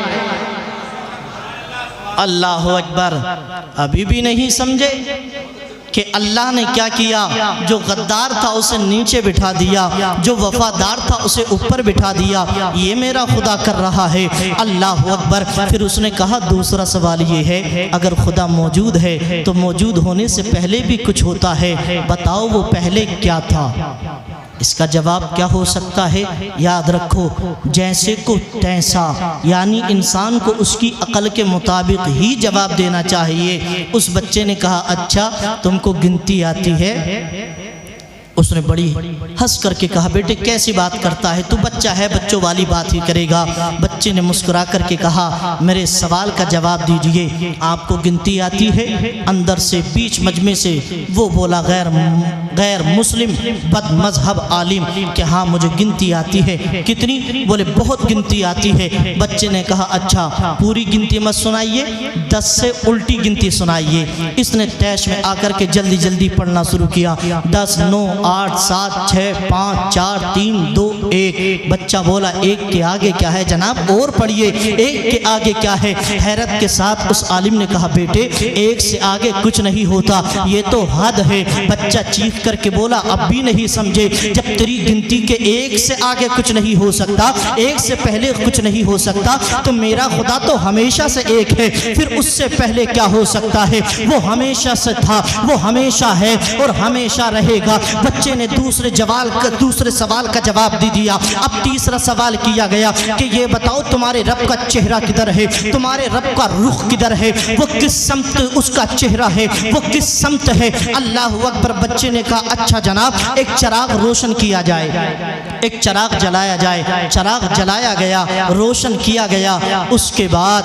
اللہ اکبر۔ ابھی بھی نہیں سمجھے کہ اللہ نے کیا کیا؟ جو غدار تھا اسے نیچے بٹھا دیا، جو وفادار تھا اسے اوپر بٹھا دیا۔ یہ میرا خدا کر رہا ہے۔ اللہ اکبر۔ پھر اس نے کہا دوسرا سوال یہ ہے اگر خدا موجود ہے تو موجود ہونے سے پہلے بھی کچھ ہوتا ہے، بتاؤ وہ پہلے کیا تھا؟ اس کا جواب کیا ہو سکتا ہے؟ یاد رکھو جیسے کو تیسا، یعنی انسان کو اس کی عقل کے مطابق ہی جواب دینا چاہیے۔ اس بچے نے کہا اچھا تم کو گنتی آتی ہے؟ اس نے بڑی ہنس کر کے کہا بیٹے کیسی بات کرتا ہے تو، بچہ ہے بچوں والی بات ہی کرے گا۔ بچے نے مسکرا کر کے کہا میرے سوال کا جواب دیجئے، آپ کو گنتی آتی ہے؟ اندر سے بیچ مجمع سے وہ بولا غیر مسلم بد مذہب عالم کہ ہاں مجھے گنتی آتی ہے۔ کتنی؟ بولے بہت گنتی آتی ہے۔ بچے نے کہا اچھا پوری گنتی مت سنائیے، 10 سے الٹی گنتی سنائیے۔ اس نے تیش میں آ کر کے جلدی جلدی پڑھنا شروع کیا، 10 9 8 7 6 5 4 3 2 1۔ بچہ بولا ایک کے آگے کیا ہے جناب؟ اور پڑھیے، ایک کے آگے کیا ہے؟ حیرت کے ساتھ اس عالم نے کہا بیٹے ایک سے آگے کچھ نہیں ہوتا، یہ تو حد ہے۔ بچہ چیخ کر کے بولا اب بھی نہیں سمجھے؟ جب تیری گنتی کے ایک سے آگے کچھ نہیں ہو سکتا، ایک سے پہلے کچھ نہیں ہو سکتا، تو میرا خدا تو ہمیشہ سے ایک ہے، پھر اس سے پہلے کیا ہو سکتا ہے؟ وہ ہمیشہ سے تھا، وہ ہمیشہ ہے اور ہمیشہ رہے گا۔ بچے نے دوسرے سوال کا جواب دے دیا۔ اب تیسرا سوال کیا گیا کہ یہ بتاؤ تمہارے رب کا چہرہ کدھر ہے؟ تمہارے رب کا رخ کدھر ہے؟ وہ کس سمت اس کا چہرہ ہے؟ وہ کس سمت ہے؟ اللہ اکبر۔ بچے نے کہا اچھا جناب ایک چراغ روشن کیا جائے، ایک چراغ جلایا جائے۔ چراغ جلایا گیا، روشن کیا گیا۔ اس کے بعد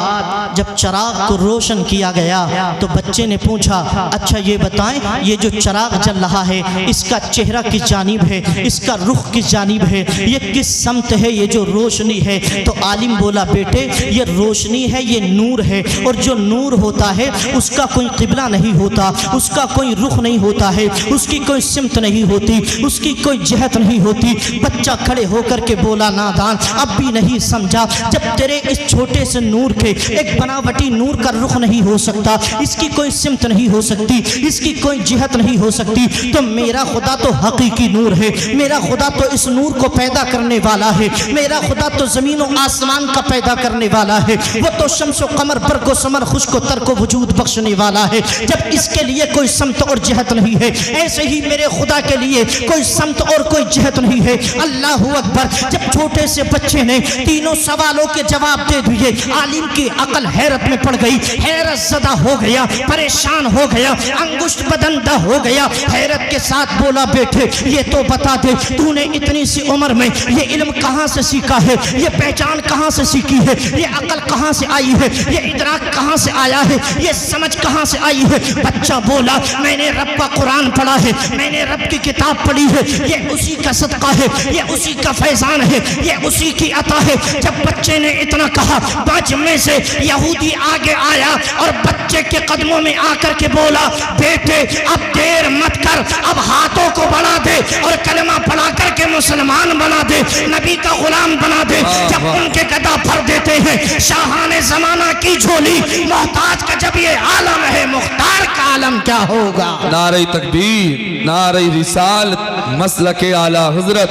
جب چراغ کو روشن کیا گیا تو بچے نے پوچھا اچھا یہ بتائیں یہ جو چراغ جل رہا ہے اس کا چہرہ کس جانب ہے، اس کا رخ کس جانب ہے؟ یہ کس سمت ہے یہ جو روشنی ہے؟ تو عالم بولا بیٹے یہ روشنی ہے، یہ نور ہے، اور جو نور ہوتا ہے اس کا کوئی قبلہ نہیں ہوتا، اس کا کوئی رخ نہیں ہوتا ہے، اس کی کوئی سمت نہیں ہوتی، اس کی کوئی جہت نہیں ہوتی۔ بچہ کھڑے ہو کر کے بولا نادان اب بھی نہیں سمجھا، جب تیرے اس چھوٹے سے نور کے ایک بناوٹی نور کا رخ نہیں ہو سکتا، اس کی کوئی سمت نہیں ہو سکتی، اس کی کوئی جہت نہیں ہو سکتی، تو میرا خدا تو حقیقی نور ہے، میرا خدا تو اس نور کو پیدا کرنے والا ہے، میرا خدا تو زمین و آسمان کا پیدا کرنے والا ہے، وہ تو شمس و قمر برگ و ثمر خشک و ترک و وجود بخشنے والا ہے۔ جب اس کے لیے کوئی سمت اور جہت نہیں ہے، ایسے ہی میرے خدا کے لیے کوئی سمت اور کوئی جہت نہیں ہے۔ اللہ اکبر! جب چھوٹے سے بچے نے تینوں سوالوں کے جواب دے دیے، عالم کی عقل حیرت میں پڑ گئی، حیرت زدہ ہو گیا، پریشان ہو گیا، انگشت بدندہ ہو گیا، حیرت کے ساتھ بولا بیٹے یہ تو بتا دے تو نے اتنی سی عمر میں یہ علم کہاں سے سیکھا ہے، یہ پہچان کہاں سے سیکھی ہے، یہ عقل کہاں سے آئی ہے، یہ ادراک کہاں سے آیا ہے، یہ سمجھ کہاں سے آئی ہے؟ بچہ بولا میں نے رب کا قرآن پڑھا ہے، میں نے رب کی کتاب پڑھی ہے، یہ اسی کا صدقہ ہے، یہ اسی کا فیضان ہے، یہ اسی کی عطا ہے۔ جب بچے نے اتنا کہا باج میں سے یہودی آگے آیا اور بچے کے قدموں میں آ کر کے بولا بیٹے اب دیر مت کر، اب ہاتھوں کو بڑھا دے اور کلمہ پڑھا کر کے مسلمان بنا دے، نبی کا غلام بنا دے۔ جب ان کے گدا بھر دیتے ہیں شاہان زمانہ کی جھولی، محتاج کا جب یہ عالم ہے مختار کا عالم کیا ہوگا؟ نعرہ تکبیر، نعرہ رسالت، مسلک اعلی حضرت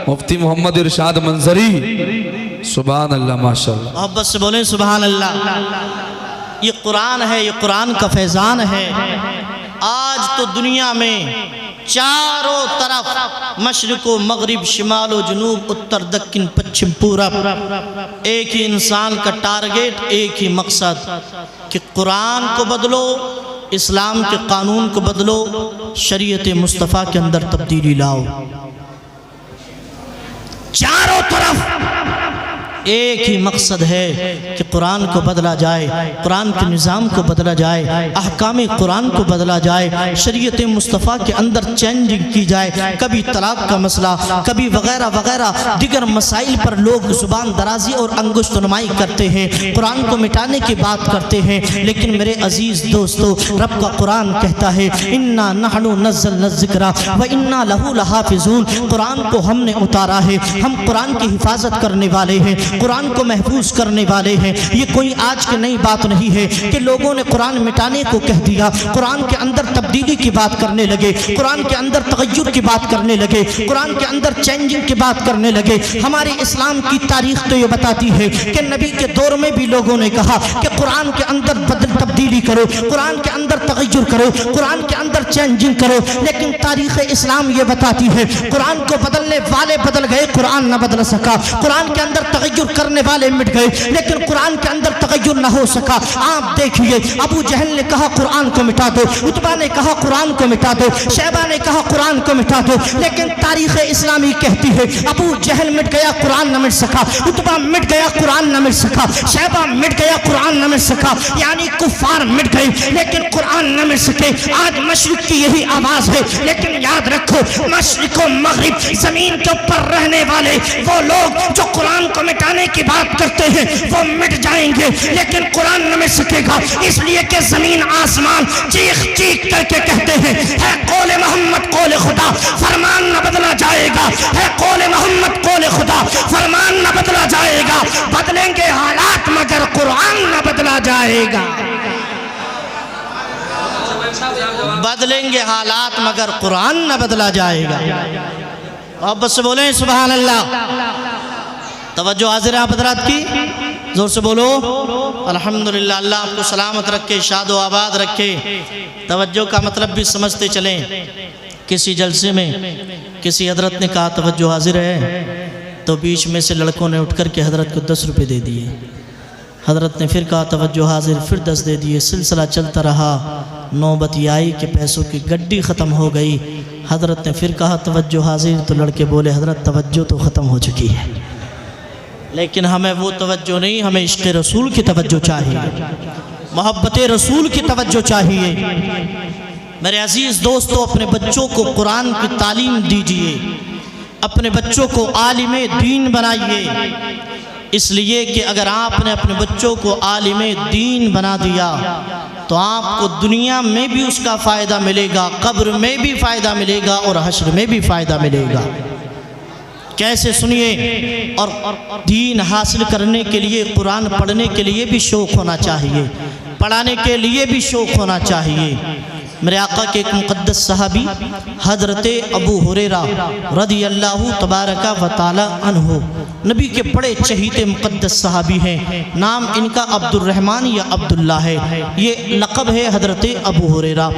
مفتی محمد ارشاد منظری، سبحان اللہ، ماشاءاللہ۔ محبت سے بولیں سبحان اللہ۔ یہ قرآن ہے، یہ قرآن کا فیضان ہے۔ آج تو دنیا میں چاروں طرف مشرق و مغرب، شمال و جنوب، اتر دکن پچھم پورب، ایک ہی انسان کا ٹارگیٹ، ایک ہی مقصد کہ قرآن کو بدلو، اسلام کے قانون کو بدلو، شریعت مصطفیٰ کے اندر تبدیلی لاؤ۔ چاروں طرف ایک ہی مقصد ہے کہ قرآن کو بدلا جائے، قرآن کے نظام کو بدلا جائے، احکام قرآن کو بدلا جائے، شریعت مصطفیٰ کے اندر چینجنگ کی جائے۔ کبھی طلاق کا مسئلہ، کبھی وغیرہ وغیرہ دیگر مسائل پر لوگ زبان درازی اور انگشت نمائی کرتے ہیں، قرآن کو مٹانے کی بات کرتے ہیں، لیکن میرے عزیز دوستو رب کا قرآن کہتا ہے اِنَّا نَحْنُ نَزَّلْنَا الذِّكْرَ وَإِنَّا لَهُ لَحَافِظُونَ۔ قرآن کو ہم نے اتارا ہے، ہم قرآن کی حفاظت کرنے والے ہیں، قرآن کو محفوظ کرنے والے ہیں۔ یہ کوئی آج کی نئی بات نہیں ہے کہ لوگوں نے قرآن مٹانے کو کہہ دیا، قرآن کے اندر تبدیلی کی بات کرنے لگے، قرآن کے اندر تغیر کی بات کرنے لگے، قرآن کے اندر چینجنگ کی بات کرنے لگے۔ ہمارے اسلام کی تاریخ تو یہ بتاتی ہے کہ نبی کے دور میں بھی لوگوں نے کہا کہ قرآن کے اندر تبدیلی کرو، قرآن کے اندر تغیر کرو، قرآن کے اندر چینجنگ کرو، لیکن تاریخ اسلام یہ بتاتی ہے قرآن کو بدلنے والے بدل گئے، قرآن نہ بدل سکا۔ قرآن کے اندر تغیر کرنے والے مٹ گئے، لیکن قرآن کے اندر تغیر نہ ہو سکا۔ آپ دیکھیے ابو جہل نے کہا قرآن کو مٹا دو، عتبہ نے کہا قرآن کو مٹا دو، شیبہ نے کہا قرآن کو مٹا دو، لیکن تاریخ اسلامی کہتی ہے ابو جہل مٹ گیا، قرآن نہ مٹ سکا، عتبہ مٹ گیا، قرآن نہ مٹ سکا، شیبہ مٹ گیا، قرآن نہ مٹ سکا، یعنی کفار مٹ گئے لیکن قرآن نہ مٹ سکے۔ آج مشرق کی یہی آواز ہے، لیکن یاد رکھو مشرق و مغرب زمین کے اوپر رہنے والے وہ لوگ جو قرآن کو مٹانے کی بات کرتے ہیں وہ مٹ جائیں گے، لیکن قرآن نہ مٹ سکے گا، اس لیے کہ زمین آسمان چیخ چیخ کر کے کہتے ہیں ہے قول محمد قول خدا، فرمان نہ بدلا جائے گا، ہے قول محمد قول خدا، فرمان نہ بدلا جائے گا، بدلیں گے حالات مگر قرآن نہ بدلا جائے گا، بدلیں گے حالات مگر قرآن نہ بدلا جائے گا۔ آپ بس سے بولیں سبحان اللہ۔ توجہ حاضر ہے آپ حضرات کی، زور سے بولو الحمدللہ۔ اللہ آپ کو سلامت رکھے، شاد و آباد رکھے۔ توجہ کا مطلب بھی سمجھتے چلیں۔ کسی جلسے میں کسی حضرت نے کہا توجہ حاضر ہے، تو بیچ میں سے لڑکوں نے اٹھ کر کے حضرت کو 10 روپے دے دیے۔ حضرت نے پھر کہا توجہ حاضر، پھر 10 دے دیے۔ سلسلہ چلتا رہا، نوبت یہ آئی کہ پیسوں کی گڈی ختم ہو گئی۔ حضرت نے پھر کہا توجہ حاضر، تو لڑکے بولے حضرت توجہ تو ختم ہو چکی ہے، لیکن ہمیں وہ توجہ نہیں، ہمیں عشق رسول کی توجہ چاہیے، محبت رسول کی توجہ چاہیے۔ میرے عزیز دوستو اپنے بچوں کو قرآن کی تعلیم دیجئے، اپنے بچوں کو عالم دین بنائیے، اس لیے کہ اگر آپ نے اپنے بچوں کو عالم دین بنا دیا تو آپ کو دنیا میں بھی اس کا فائدہ ملے گا، قبر میں بھی فائدہ ملے گا اور حشر میں بھی فائدہ ملے گا۔ کیسے سنیے، اور دین حاصل کرنے کے لیے قرآن پڑھنے کے لیے بھی شوق ہونا چاہیے، پڑھانے کے لیے بھی شوق ہونا چاہیے۔ میرے آقا کے ایک مقدس صحابی حضرت ابو ہریرہ رضی اللہ تبارک و تعالی عنہ، نبی کے بڑے چہیتے مقدس صحابی ہیں، نام ان کا عبد الرحمن یا عبداللہ ہے، یہ لقب ہے حضرت ابو ہریرہ۔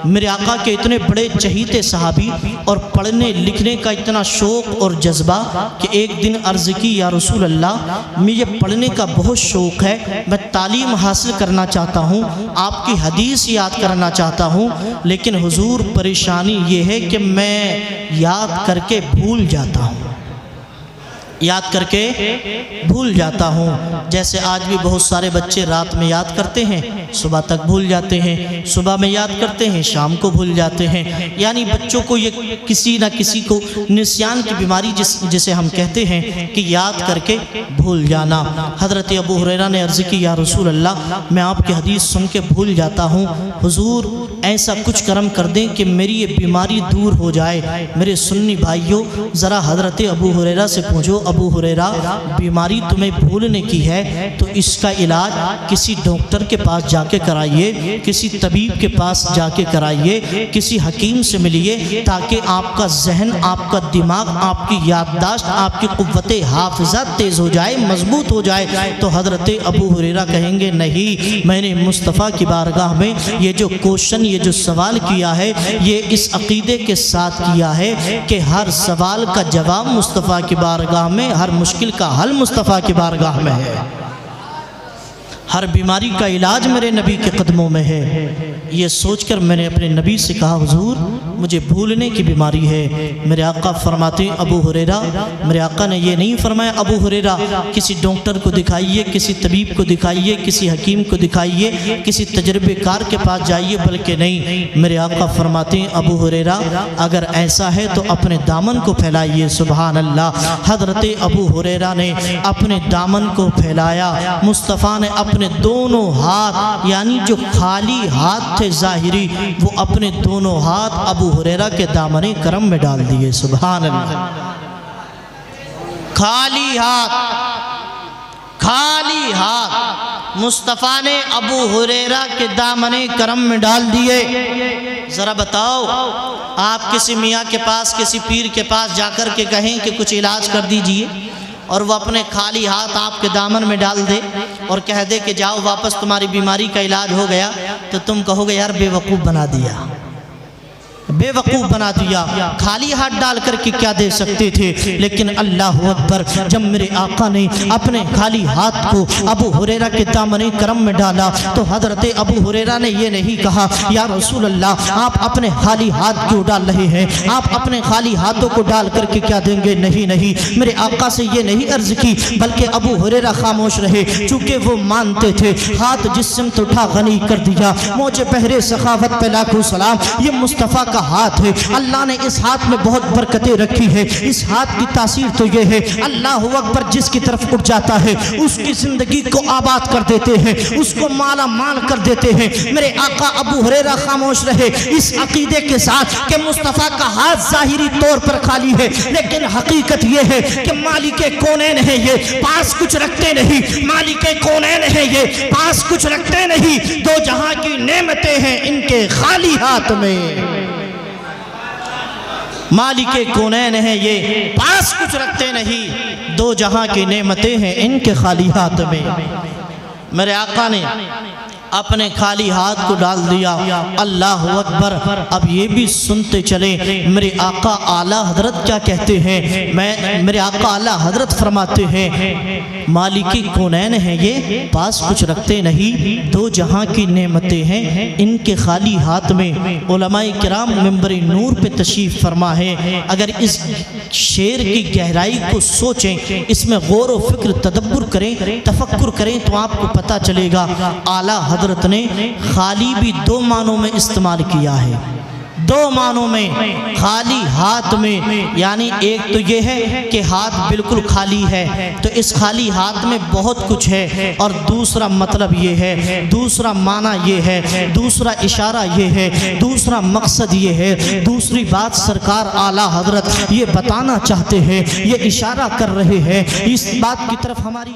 میرے آقا کے اتنے بڑے چہیتے صحابی اور پڑھنے لکھنے کا اتنا شوق اور جذبہ کہ ایک دن عرض کی یا رسول اللہ مجھے پڑھنے کا بہت شوق ہے، میں تعلیم حاصل کرنا چاہتا ہوں، آپ کی حدیث یاد کرنا چاہتا ہوں، لیکن حضور پریشانی یہ ہے کہ میں یاد کر کے بھول جاتا ہوں، یاد کر کے بھول جاتا ہوں۔ جیسے آج بھی بہت سارے بچے رات میں یاد کرتے ہیں، صبح تک بھول جاتے ہیں، صبح میں یاد کرتے ہیں، شام کو بھول جاتے ہیں۔ یعنی بچوں کو یہ کسی نہ کسی کو نسیان کی بیماری جسے ہم کہتے ہیں کہ یاد کر کے بھول جانا۔ حضرت ابو ہریرہ نے عرض کی یا رسول اللہ میں آپ کی حدیث سن کے بھول جاتا ہوں، حضور ایسا کچھ کرم کر دیں کہ میری یہ بیماری دور ہو جائے۔ میرے سنی بھائیوں ذرا حضرت ابو ہریرہ سے پوچھو، ابو ہریرہ بیماری تمہیں بھولنے کی ہے تو اس کا علاج کسی ڈاکٹر کے پاس جا کے کرائیے، کسی طبیب کے پاس جا کے کرائیے، کسی حکیم سے ملیے تاکہ آپ کا ذہن، آپ کا دماغ، آپ کی یادداشت، آپ کی قوت حافظہ تیز ہو جائے، مضبوط ہو جائے۔ تو حضرت ابو ہریرہ کہیں گے نہیں، میں نے مصطفیٰ کی بارگاہ میں یہ جو کوشچن، یہ جو سوال کیا ہے، یہ اس عقیدے کے ساتھ کیا ہے کہ ہر سوال کا جواب مصطفیٰ کی بارگاہ میں، ہر مشکل کا حل مصطفیٰ کی بارگاہ میں ہے، ہر بیماری کا علاج میرے نبی کے قدموں میں ہے۔ یہ سوچ کر میں نے اپنے نبی سے کہا حضور مجھے بھولنے کی بیماری ہے۔ میرے آقا فرماتے ہیں ابو ہریرہ، میرے آقا نے یہ نہیں فرمایا ابو ہریرہ کسی ڈاکٹر کو دکھائیے، کسی طبیب کو دکھائیے، کسی حکیم کو دکھائیے، کسی تجربے کار کے پاس جائیے، بلکہ نہیں، میرے آقا فرماتے ہیں ابو ہریرہ اگر ایسا ہے تو اپنے دامن کو پھیلائیے۔ سبحان اللہ، حضرت ابو ہریرہ نے اپنے دامن کو پھیلایا، مصطفیٰ نے اپنے دونوں ہاتھ، یعنی جو خالی ہاتھ تھے ظاہری، وہ اپنے دونوں ہاتھ ابو ہریرہ کے دامن کرم میں ڈال دیے۔ سبحان اللہ، خالی ہاتھ، خالی ہاتھ مصطفیٰ نے ابو ہریرہ کے دامن کرم میں ڈال دیے۔ ذرا بتاؤ، آپ کسی میاں کے پاس، کسی پیر کے پاس جا کر کے کہیں کہ کچھ علاج کر دیجئے، اور وہ اپنے خالی ہاتھ آپ کے دامن میں ڈال دے اور کہہ دے کہ جاؤ واپس تمہاری بیماری کا علاج ہو گیا، تو تم کہو گے یار بے وقوف بنا دیا، بے وقوف بنا دیا، خالی ہاتھ ڈال کر کے کیا دے سکتے تھے۔ لیکن اللہ اکبر، جب میرے آقا نے اپنے خالی ہاتھ کو ابو ہریرہ کے دامن کرم میں ڈالا تو حضرت ابو ہریرہ نے یہ نہیں کہا یا رسول اللہ آپ اپنے خالی ہاتھ کیوں ڈال رہے ہیں، آپ اپنے خالی ہاتھوں کو ڈال کر کے کیا دیں گے، نہیں نہیں، میرے آقا سے یہ نہیں عرض کی، بلکہ ابو ہریرہ خاموش رہے، چونکہ وہ مانتے تھے ہاتھ جس سمت اٹھا غنی کر دیا، موج بحر سخاوت پہ لاکھوں سلام، یہ مصطفیٰ کا ہاتھ ہے، اللہ نے اس ہاتھ میں بہت برکتیں رکھی ہے۔ اس ہاتھ کی تاثیر تو یہ ہے اللہ اکبر جس کی طرف اٹھ جاتا ہے اس کی زندگی کو آباد کر دیتے ہیں، اس کو مالا مال کر دیتے ہیں۔ میرے آقا ابو ہریرہ خاموش رہے اس عقیدے کے ساتھ کہ مصطفیٰ کا ہاتھ ظاہری طور پر خالی ہے، لیکن حقیقت یہ ہے کہ مالک کونین ہے، یہ پاس کچھ رکھتے نہیں، مالک کونین ہے، یہ پاس کچھ رکھتے نہیں، دو جہاں کی نعمتیں ہیں ان کے خالی ہاتھ میں، مالک کونین ہے یہ پاس کچھ رکھتے نہیں، دو جہاں کی نعمتیں ہیں ان کے خالی ہاتھ میں۔ میرے آقا نے اپنے خالی ہاتھ کو ڈال دیا، اللہ اکبر۔ اب یہ بھی سنتے چلیں میرے آقا اعلیٰ حضرت کیا کہتے ہیں، میرے آقا اعلیٰ حضرت فرماتے ہیں مالکی کونین ہیں یہ پاس کچھ رکھتے نہیں، دو جہاں کی نعمتیں ہیں ان کے خالی ہاتھ میں۔ علماء کرام منبر نور پہ تشریف فرما ہے، اگر اس شعر کی گہرائی کو سوچیں، اس میں غور و فکر تدبر کریں، تفکر کریں تو آپ کو پتہ چلے گا اعلیٰ حضرت نے خالی بھی دو معنوں میں استعمال کیا ہے، دو معنوں میں، خالی ہاتھ میں، یعنی ایک تو یہ ہے کہ ہاتھ بالکل خالی ہے، تو اس خالی ہاتھ میں بہت کچھ ہے، اور دوسرا مطلب یہ ہے، دوسرا معنی یہ ہے، دوسرا اشارہ یہ ہے، دوسرا مقصد یہ ہے، دوسری بات سرکار اعلیٰ حضرت یہ بتانا چاہتے ہیں، یہ اشارہ کر رہے ہیں، اس بات کی طرف ہماری